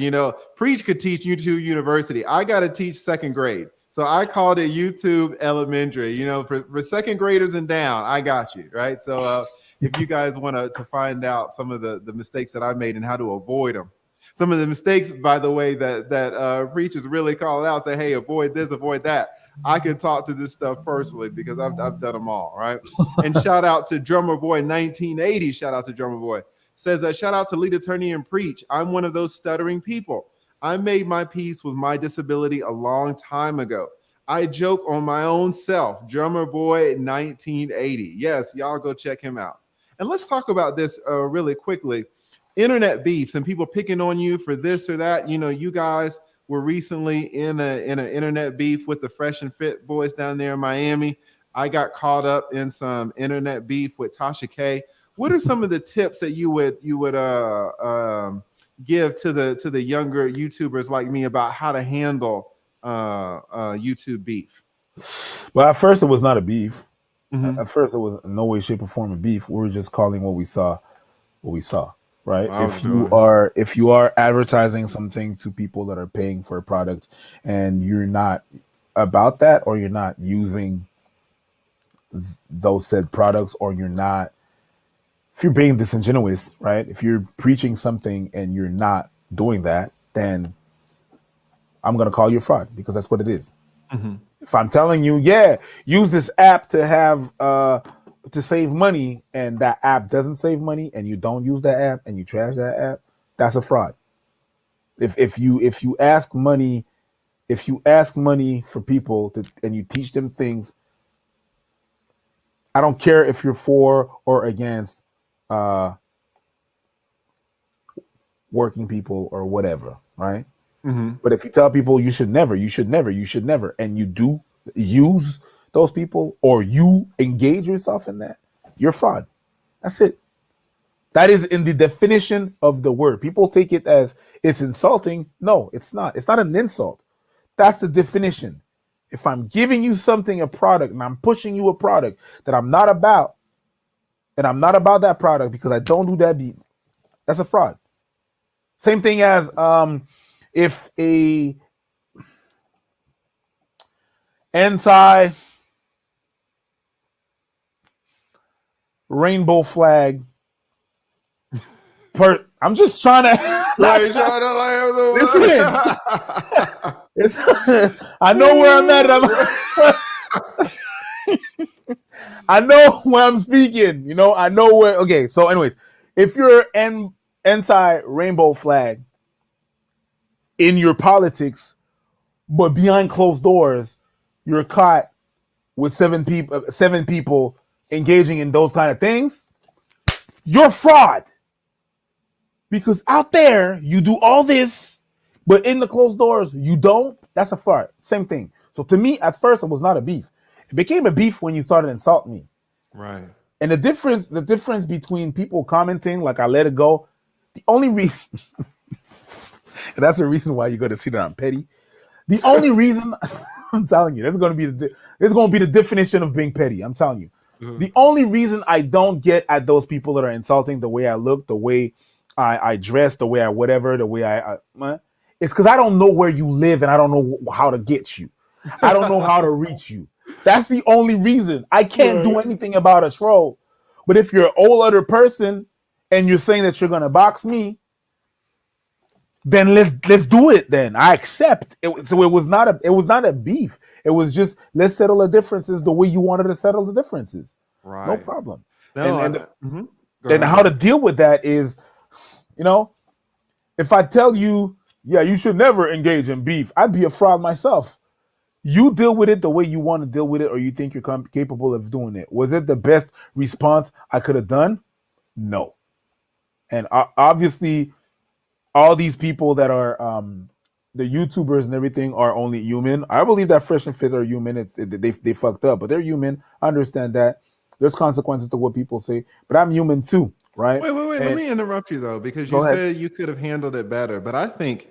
Preach could teach YouTube University. I got to teach second grade. So I called it YouTube Elementary. For second graders and down, I got you, right? So if you guys want to find out some of the mistakes that I made and how to avoid them. Some of the mistakes, by the way, that Preach is really calling out, say, hey, avoid this, avoid that. I can talk to this stuff personally because I've done them all, right? And shout out to Drummer Boy 1980. Shout out to Drummer Boy. Says, shout out to Lead Attorney and Preach. I'm one of those stuttering people. I made my peace with my disability a long time ago. I joke on my own self. Drummer Boy 1980. Yes, y'all go check him out. And let's talk about this really quickly. Internet beefs and people picking on you for this or that. You guys were recently in an internet beef with the Fresh and Fit boys down there in Miami. I got caught up in some internet beef with Tasha K. What are some of the tips that you would give to the younger YouTubers like me about how to handle YouTube beef? Well, at first it was not a beef. At first, it was in no way, shape, or form a beef. We were just calling what we saw, right? If you are advertising something to people that are paying for a product, and you're not about that, or you're not using those said products, or if you're being disingenuous, right? If you're preaching something and you're not doing that, then I'm gonna call you a fraud, because that's what it is. If I'm telling you, use this app to have to save money, and that app doesn't save money, and you don't use that app and you trash that app, that's a fraud. If you ask money for people and you teach them things, I don't care if you're for or against working people or whatever, right? But if you tell people you should never, and you do use those people, or you engage yourself in that, you're fraud. That's it. That is in the definition of the word. People take it as it's insulting. No, it's not. It's not an insult. That's the definition. If I'm giving you something, a product, and I'm pushing you a product that I'm not about, and I'm not about that product because I don't do that beat, that's a fraud. Same thing as if a anti rainbow flag I'm just trying to listen. It's I know where I'm at. I know where I'm speaking. You know, I know where. Okay, so anyways, if you're an anti-rainbow flag in your politics, but behind closed doors, you're caught with seven people engaging in those kind of things, you're fraud. Because out there, you do all this, but in the closed doors, you don't. That's a fraud. Same thing. So to me, at first, it was not a beef. It became a beef when you started insulting me. Right. And the difference between people commenting, like I let it go, the only reason, and that's the reason why you're going to see that I'm petty. The only reason, I'm telling you, this is going to be the definition of being petty. I'm telling you. Mm-hmm. The only reason I don't get at those people that are insulting the way I look, the way I dress, the way I whatever, the way I it's because I don't know where you live and I don't know how to get you. I don't know how to reach you. That's the only reason. I can't do anything about a troll. But if you're an old other person and you're saying that you're gonna box me, then let's do it. Then I accept. So it was not a beef. It was just let's settle the differences the way you wanted to settle the differences. Right. No problem. No, and how to deal with that is, you know, if I tell you, yeah, you should never engage in beef, I'd be a fraud myself. You deal with it the way you want to deal with it, or you think you're capable of doing it. Was it the best response I could have done? No. And obviously, all these people that are the YouTubers and everything are only human. I believe that Fresh and Fit are human. They fucked up, but they're human. I understand that. There's consequences to what people say, but I'm human too, right? Wait. Let me interrupt you though, because you said you could have handled it better, but I think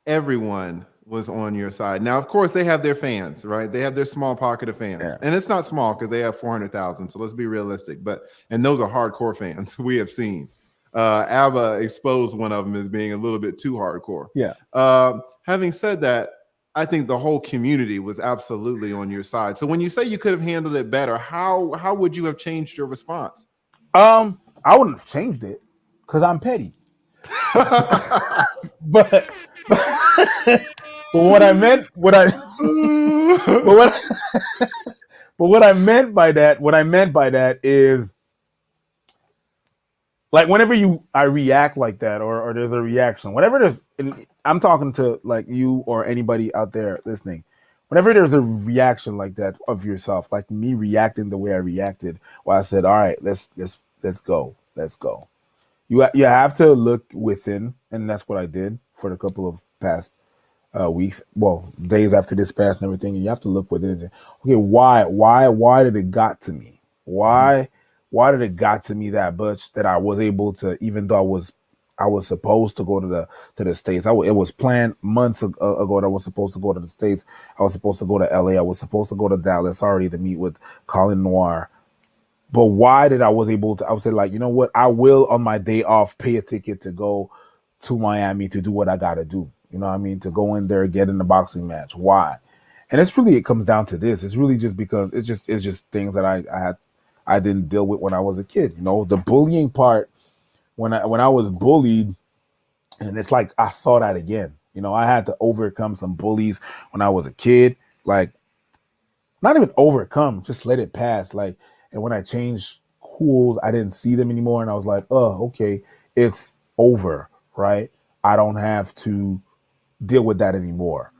everyone was on your side. Now, of course, they have their fans, right? They have their small pocket of fans, and it's not small because they have 400,000. So let's be realistic. And those are hardcore fans we have seen. ABBA exposed one of them as being a little bit too hardcore. Yeah. Having said that, I think the whole community was absolutely on your side. So when you say you could have handled it better, how would you have changed your response? I wouldn't have changed it because I'm petty. but what I meant by that is, like, whenever I react like that, or there's a reaction, whenever I'm talking to like you or anybody out there listening, whenever there's a reaction like that of yourself, like me reacting the way I reacted, I said, all right, let's go. You have to look within, and that's what I did for a couple of past weeks, days after this passed and everything. And you have to look within. Okay, why did it got to me? Why did it got to me that much that I was able to, even though I was supposed to go to the States. It was planned months ago that I was supposed to go to the States. I was supposed to go to LA. I was supposed to go to Dallas already to meet with Colin Noir. But why did I was say, like, you know what? I will, on my day off, pay a ticket to go to Miami to do what I got to do. You know what I mean? To go in there, get in the boxing match. Why? And it comes down to this. It's really just because it's just things that I didn't deal with when I was a kid. You know, the bullying part, when I was bullied, and it's like I saw that again. You know, I had to overcome some bullies when I was a kid. Like, not even overcome, just let it pass. Like, and when I changed schools, I didn't see them anymore, and I was like, oh, okay, it's over, right? I don't have to deal with that anymore.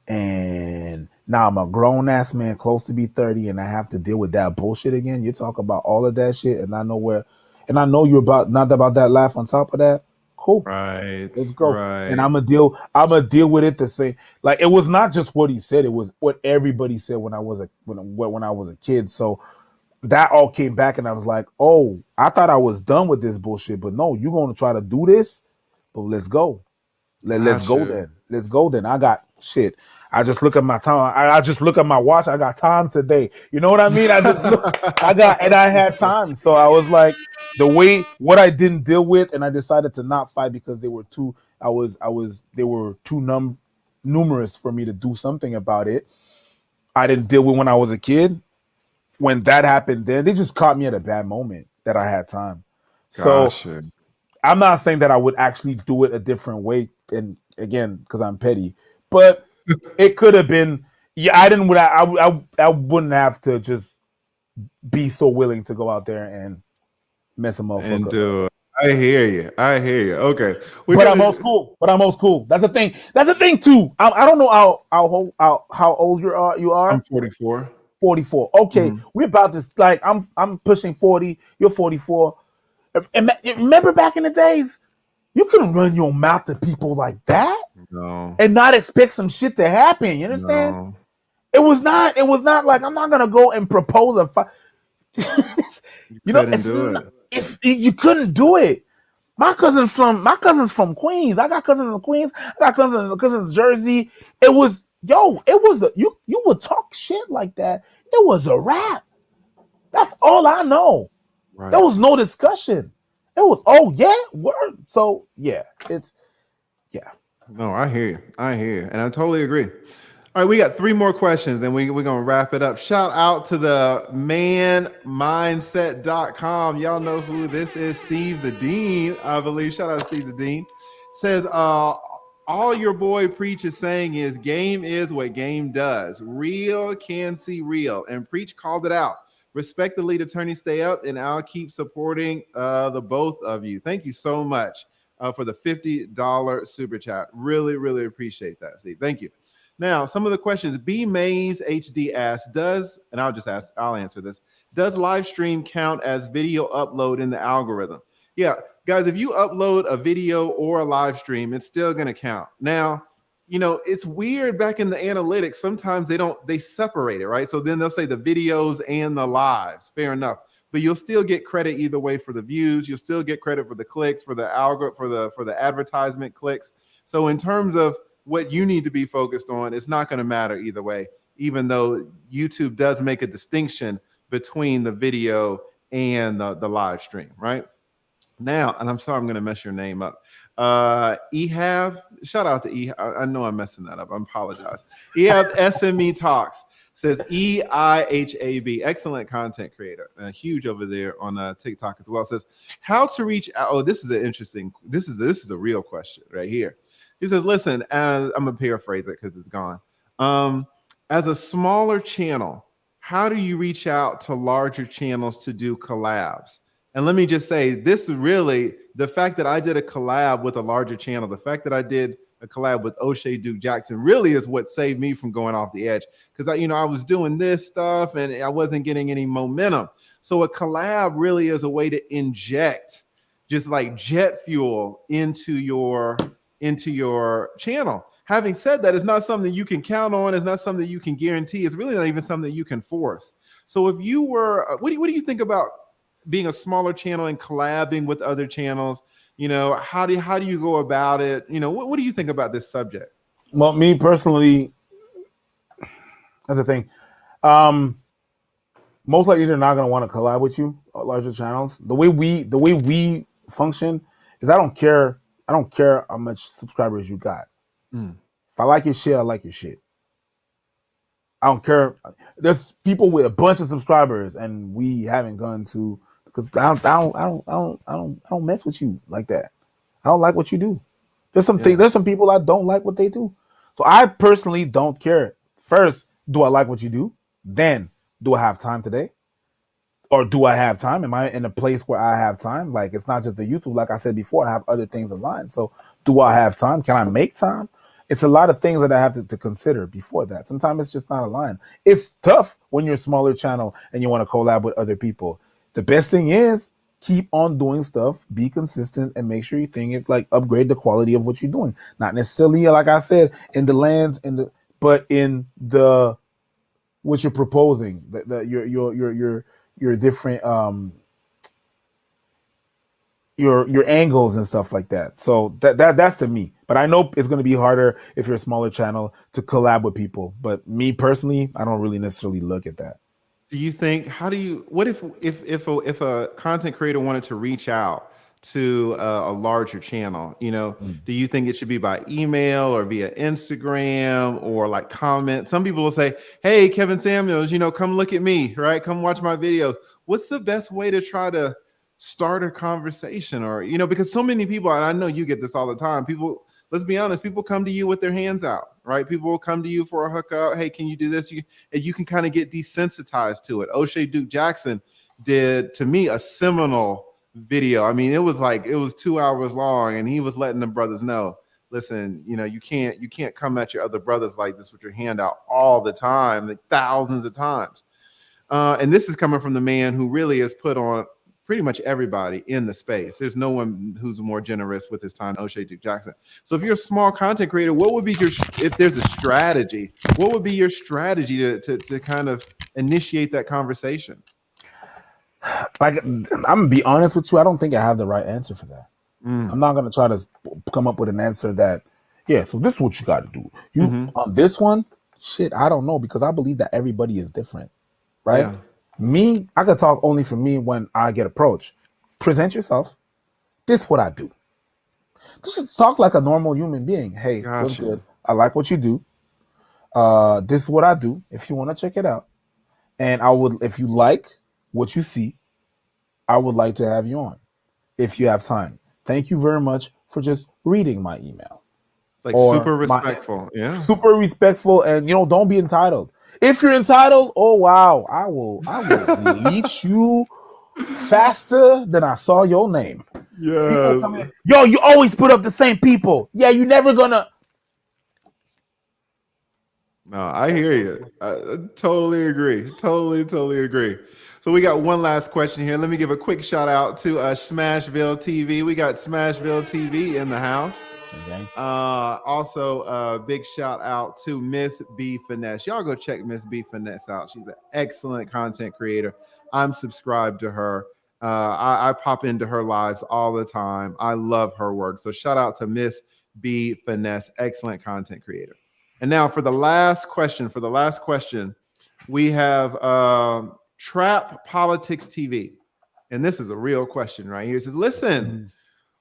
And now I'm a grown-ass man, close to be 30, and I have to deal with that bullshit again. You talk about all of that shit, and I know you're not about that laugh on top of that. Cool. Right. Let's go. Right. And I'm gonna deal with it the same. Like, it was not just what he said, it was what everybody said when I was a kid. So that all came back, and I was like, oh, I thought I was done with this bullshit, but no, you're going to try to do this, but let's go. Let's go Gotcha. then. Let's go then. I got shit. I just look at my time. I just look at my watch. I got time today. You know what I mean? I just look. And I had time. So I was like, what I didn't deal with, and I decided to not fight because they were too. They were too numerous for me to do something about it. I didn't deal with when I was a kid. When that happened, then they just caught me at a bad moment that I had time. So Gotcha. I'm not saying that I would actually do it a different way, and again, because I'm petty, but it could have been. Yeah, I wouldn't have to just be so willing to go out there and mess a And motherfucker up. do it. I hear you. I hear you. Okay. We But got I'm old school. But I'm old school. That's the thing. That's the thing too. I don't know how old you are. You I'm are 44. 44. Okay, Mhm. we're about to like. I'm pushing 40. You're 44. And remember back in the days, you couldn't run your mouth to people like that No. and not expect some shit to happen. You understand? No. It was not like I'm not gonna go and propose a fight. You You know, couldn't do it. if you couldn't do it. My cousins from Queens. I got cousins in Queens. I got cousins in Jersey. You would talk shit like that. It was a wrap. That's all I know. There Right. was no discussion. It was, oh yeah, word. So yeah, it's yeah. No, I hear you. I hear you. And I totally agree. All right, we got 3 more questions, then we're going to wrap it up. Shout out to the manmindset.com. Y'all know who this is. Steve the Dean, I believe. Shout out to Steve the Dean. Says, all your boy Preach is saying is game is what game does. Real can see real. And Preach called it out. Respect the lead attorney, stay up, and I'll keep supporting the both of you. Thank you so much for the $50 super chat. Really, really appreciate that, Steve. Thank you. Now, some of the questions. B Mays HD asks, I'll answer this. Does live stream count as video upload in the algorithm? Yeah, guys, if you upload a video or a live stream, it's still going to count. Now, it's weird back in the analytics. Sometimes they separate it, right? So then they'll say the videos and the lives. Fair enough. But you'll still get credit either way for the views. You'll still get credit for the clicks, for the algorithm, for the advertisement clicks. So in terms of what you need to be focused on, it's not going to matter either way, even though YouTube does make a distinction between the video and the live stream, right? Now, and I'm sorry, I'm going to mess your name up. Ehab, shout out to Ehab. I know I'm messing that up. I apologize. Ehab SME Talks says EIHAB, excellent content creator, huge over there on TikTok as well. Says how to reach out. Oh, this is an interesting. This is a real question right here. He says, listen, I'm gonna paraphrase it because it's gone. As a smaller channel, how do you reach out to larger channels to do collabs? And let me just say, this is really the fact that I did a collab with a larger channel, the fact that I did a collab with O'Shea Duke Jackson really is what saved me from going off the edge. Because I was doing this stuff and I wasn't getting any momentum. So a collab really is a way to inject just like jet fuel into your channel. Having said that, it's not something you can count on. It's not something you can guarantee. It's really not even something you can force. So if you were, what do you think about being a smaller channel and collabing with other channels? How do you go about it? What do you think about this subject? Well, me personally, that's the thing. Most likely they're not gonna want to collab with you, larger channels. The way we function is I don't care how much subscribers you got. If I like your shit, I like your shit. I don't care. There's people with a bunch of subscribers, and we haven't gone to because I don't mess with you like that. I don't like what you do. There's some people I don't like what they do. So I personally don't care. First, do I like what you do? Then, do I have time today? Or do I have time? Am I in a place where I have time? Like, it's not just the YouTube. Like I said before, I have other things in line. So do I have time? Can I make time? It's a lot of things that I have to consider before that. Sometimes it's just not aligned. It's tough when you're a smaller channel and you want to collab with other people. The best thing is keep on doing stuff, be consistent, and make sure you think it like upgrade the quality of what you're doing. Not necessarily, like I said, in the lands, but in the what you're proposing, your different your angles and stuff like that. So that's to me. But I know it's going to be harder if you're a smaller channel to collab with people. But me personally, I don't really necessarily look at that. Do you think? How do you? What if a content creator wanted to reach out to a larger channel? You know, Mm. do you think it should be by email or via Instagram or like comment? Some people will say, "Hey, Kevin Samuels, you know, come look at me, right? Come watch my videos." What's the best way to try to start a conversation? Or you know, because so many people, and I know you get this all the time. People, let's be honest, people come to you with their hands out, right? People will come to you for a hookup. Hey, can you do this? And you can kind of get desensitized to it. O'Shea Duke Jackson did to me a seminal video. I mean, it was 2 hours long, and he was letting the brothers know, listen, you know, you can't come at your other brothers like this with your hand out all the time, like thousands of times. And this is coming from the man who really has put on pretty much everybody in the space. There's no one who's more generous with his time than O'Shea Duke Jackson. So if you're a small content creator, what would be if there's a strategy, what would be your strategy to kind of initiate that conversation? Like, I'm gonna be honest with you, I don't think I have the right answer for that. I'm not gonna try to come up with an answer that, yeah, so this is what you got to do. You on this one, shit, I don't know, because I believe that everybody is different, right? Yeah. Me, I could talk only for me when I get approached. Present yourself. This is what I do. Just talk like a normal human being. Hey, what's Gotcha. good? I like what you do. This is what I do. If you want to check it out, and I would, if you like what you see, I would like to have you on if you have time. Thank you very much for just reading my email. Like Or super my- respectful. Yeah. Super respectful, and don't be entitled. If you're entitled, oh wow, I will delete you faster than I saw your name. People come Yeah. in, yo, you always put up the same people. Yeah, you never gonna. No, I hear you. I totally agree. Totally agree. So we got one last question here. Let me give a quick shout out to Smashville TV. We got Smashville TV in the house. Okay. Also, big shout out to Miss B Finesse. Y'all go check Miss B Finesse out. She's an excellent content creator. I'm subscribed to her. I pop into her lives all the time. I love her work. So shout out to Miss B Finesse, excellent content creator. And now for the last question, we have Trap Politics TV. And this is a real question right here. It says, listen,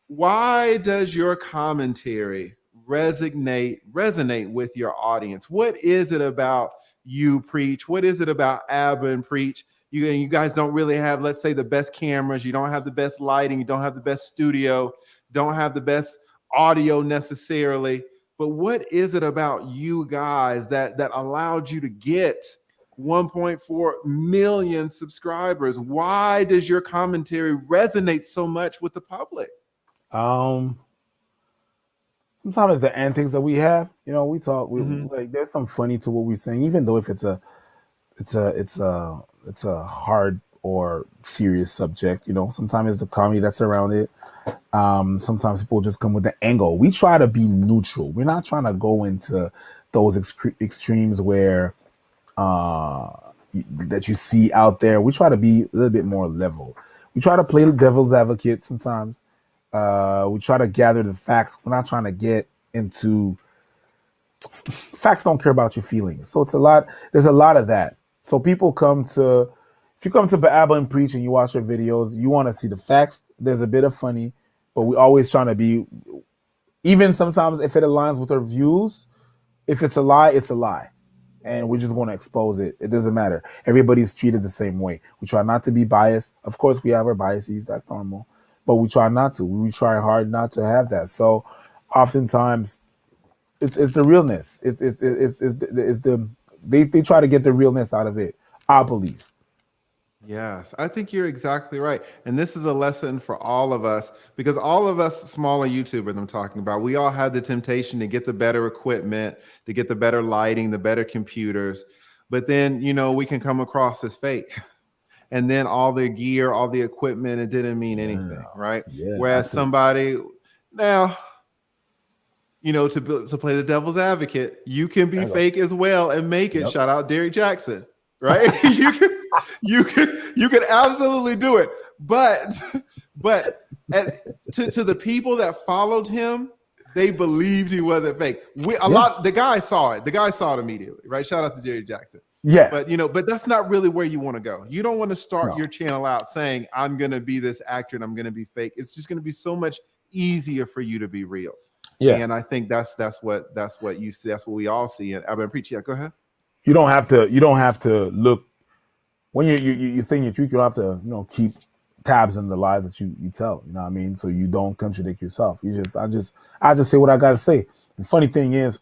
why does your commentary resonate with your audience? What is it about you, Preach? What is it about Abba and Preach? You guys don't really have, let's say, the best cameras. You don't have the best lighting. You don't have the best studio. Don't have the best audio necessarily. But what is it about you guys that allowed you to get 1.4 million subscribers? Why does your commentary resonate so much with the public? Sometimes it's the antics that we have. We talk. Like, there's some funny to what we're saying, even though if it's a hard or serious subject. Sometimes it's the comedy that's around it. Sometimes people just come with the angle. We try to be neutral. We're not trying to go into those extremes where that you see out there. We try to be a little bit more level. We try to play the devil's advocate sometimes. We try to gather the facts. We're not trying to get into facts. Don't care about your feelings. So it's a lot. There's a lot of that. So people if you come to Abba and Preach and you watch your videos, you want to see the facts. There's a bit of funny, but we always trying to be, even sometimes if it aligns with our views, if it's a lie, it's a lie. And we're just going to expose it. It doesn't matter. Everybody's treated the same way. We try not to be biased. Of course, we have our biases. That's normal. But we try not to. We try hard not to have that. So oftentimes it's the realness. They try to get the realness out of it, I believe. Yes, I think you're exactly right. And this is a lesson for all of us, because all of us smaller YouTubers I'm talking about, we all have the temptation to get the better equipment, to get the better lighting, the better computers. But then, we can come across as fake. And then all the gear, all the equipment, it didn't mean anything, right? Yeah, Whereas absolutely. somebody now, to play the devil's advocate, you can be fake as well and make it. Yep. Shout out Derek Jackson, right? You could absolutely do it. But to the people that followed him, they believed he wasn't fake. The guy saw it. The guy saw it immediately, right? Shout out to Jerry Jackson. Yeah. But that's not really where you want to go. You don't want to start No. your channel out saying, I'm going to be this actor and I'm going to be fake. It's just going to be so much easier for you to be real. Yeah. And I think that's what you see. That's what we all see. And I've been preaching. Yeah, go ahead. You don't have to look when you're saying your truth. You don't have to, keep tabs on the lies that you tell. You know what I mean? So you don't contradict yourself. I just say what I got to say. The funny thing is,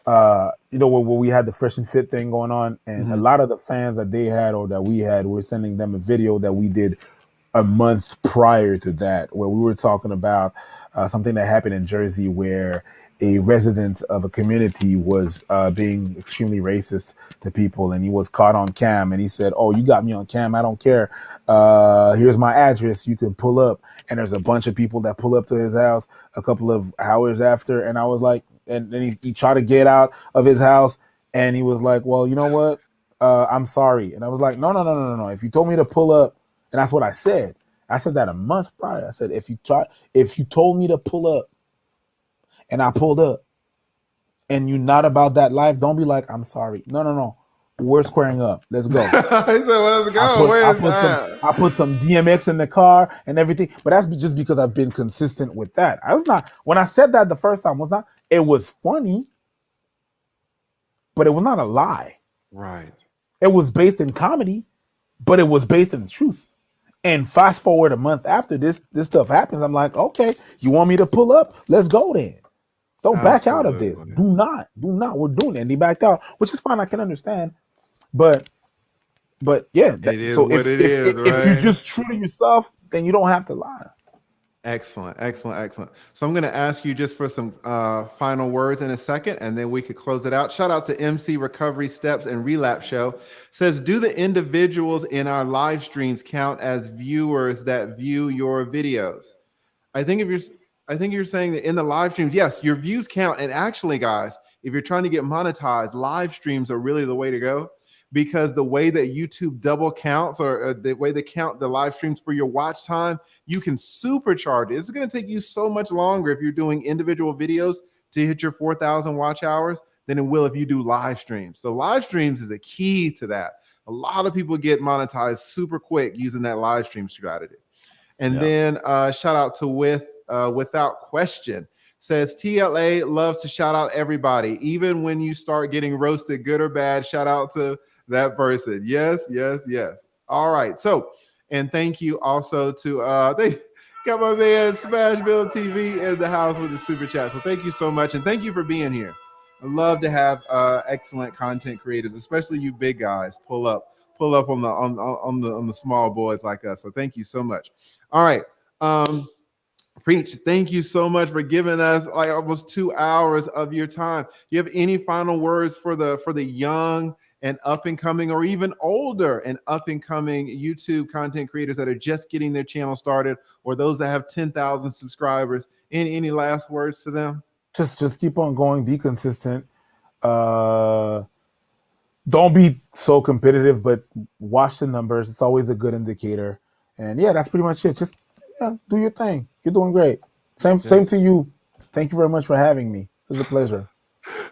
where we had the Fresh and Fit thing going on, and a lot of the fans that they had or that we had, were sending them a video that we did a month prior to that, where we were talking about something that happened in Jersey where a resident of a community was being extremely racist to people, and he was caught on cam, and he said, "Oh, you got me on cam. I don't care. Here's my address. You can pull up." And there's a bunch of people that pull up to his house a couple of hours after, and I was like, and then he tried to get out of his house, and he was like, "Well, you know what? I'm sorry." And I was like, No. If you told me to pull up, and that's what I said. I said that a month prior. I said, if you told me to pull up, and I pulled up, and you're not about that life, don't be like, "I'm sorry." No. We're squaring up. Let's go. He said, well, let's go. I put some DMX in the car and everything, but that's just because I've been consistent with that. When I said that the first time, it was funny, but it was not a lie. Right. It was based in comedy, but it was based in truth. And fast forward a month after this stuff happens, I'm like, okay, you want me to pull up? Let's go then. Don't back out of this. Do not. We're doing it. And he backed out, which is fine. I can understand. But yeah. It is what it is, right? If you're just true to yourself, then you don't have to lie. Excellent. So I'm going to ask you just for some final words in a second, and then we could close it out. Shout out to MC Recovery Steps and Relapse Show. Says, do the individuals in our live streams count as viewers that view your videos? I think you're saying that in the live streams, yes, your views count. And actually, guys, if you're trying to get monetized, live streams are really the way to go, because the way that YouTube double counts, or the way they count the live streams for your watch time, you can supercharge it. It's going to take you so much longer if you're doing individual videos to hit your 4,000 watch hours than it will if you do live streams. So live streams is a key to that. A lot of people get monetized super quick using that live stream strategy. And then shout out to Without Question. Says, TLA loves to shout out everybody, even when you start getting roasted, good or bad. Shout out to that person. Yes. All right. So, and thank you also to they got my man Smashville TV in the house with the super chat. So thank you so much, and thank you for being here. I love to have excellent content creators, especially you big guys, pull up on the small boys like us. So thank you so much. All right. Preach, thank you so much for giving us like almost 2 hours of your time. Do you have any final words for the young and up and coming, or even older and up and coming YouTube content creators that are just getting their channel started, or those that have 10,000 subscribers? Any last words to them? Just keep on going. Be consistent. Don't be so competitive, but watch the numbers. It's always a good indicator. And yeah, that's pretty much it. Just do your thing. You're doing great. Same to you. Thank you very much for having me. It was a pleasure.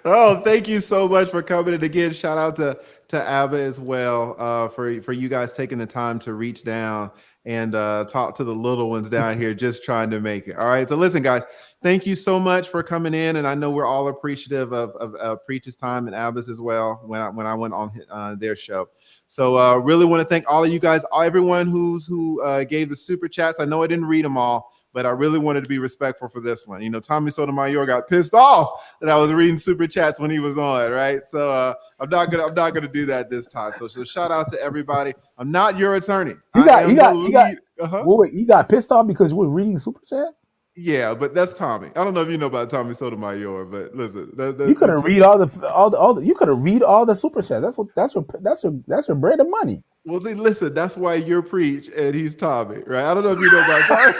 Oh, thank you so much for coming. And again, shout out to Abba as well for you guys taking the time to reach down and talk to the little ones down here just trying to make it. All right. So listen, guys, thank you so much for coming in. And I know we're all appreciative of Preach's time and Abba's as well when I went on their show. So really want to thank all of you guys, everyone who gave the super chats. I know I didn't read them all, but I really wanted to be respectful for this one. You know, Tommy Sotomayor got pissed off that I was reading super chats when he was on, right? So I'm not gonna do that this time. So shout out to everybody. I'm not your attorney. You got pissed off because you were reading super chat? Yeah, but that's Tommy. I don't know if you know about Tommy Sotomayor, but listen, you couldn't read all the you could have read all the super chats. That's your bread and money. Well, see, listen, that's why you're Preach and he's Tommy, right? I don't know if you know about Tommy.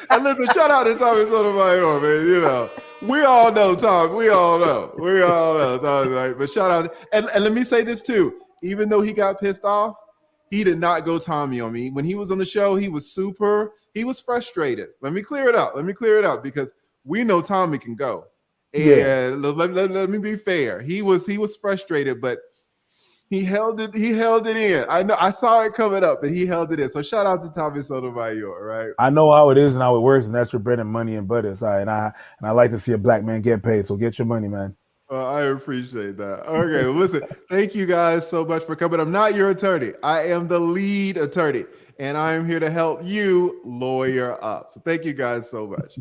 And listen, shout out to Tommy Sotomayor, man. You know, we all know Tommy. We all know Tommy, right? But shout out, and let me say this too. Even though he got pissed off, he did not go Tommy on me. When he was on the show, he was frustrated. Let me clear it up because we know Tommy can go. And Yeah. let me be fair. He was frustrated, but he held it in. I know I saw it coming up, but he held it in. So shout out to Tommy Sotomayor, right? I know how it is and how it works, and that's for bread and money and butter. So, and I like to see a black man get paid. So get your money, man. I appreciate that. Okay, well, listen, thank you guys so much for coming. I'm not your attorney. I am the lead attorney, and I am here to help you lawyer up. So thank you guys so much.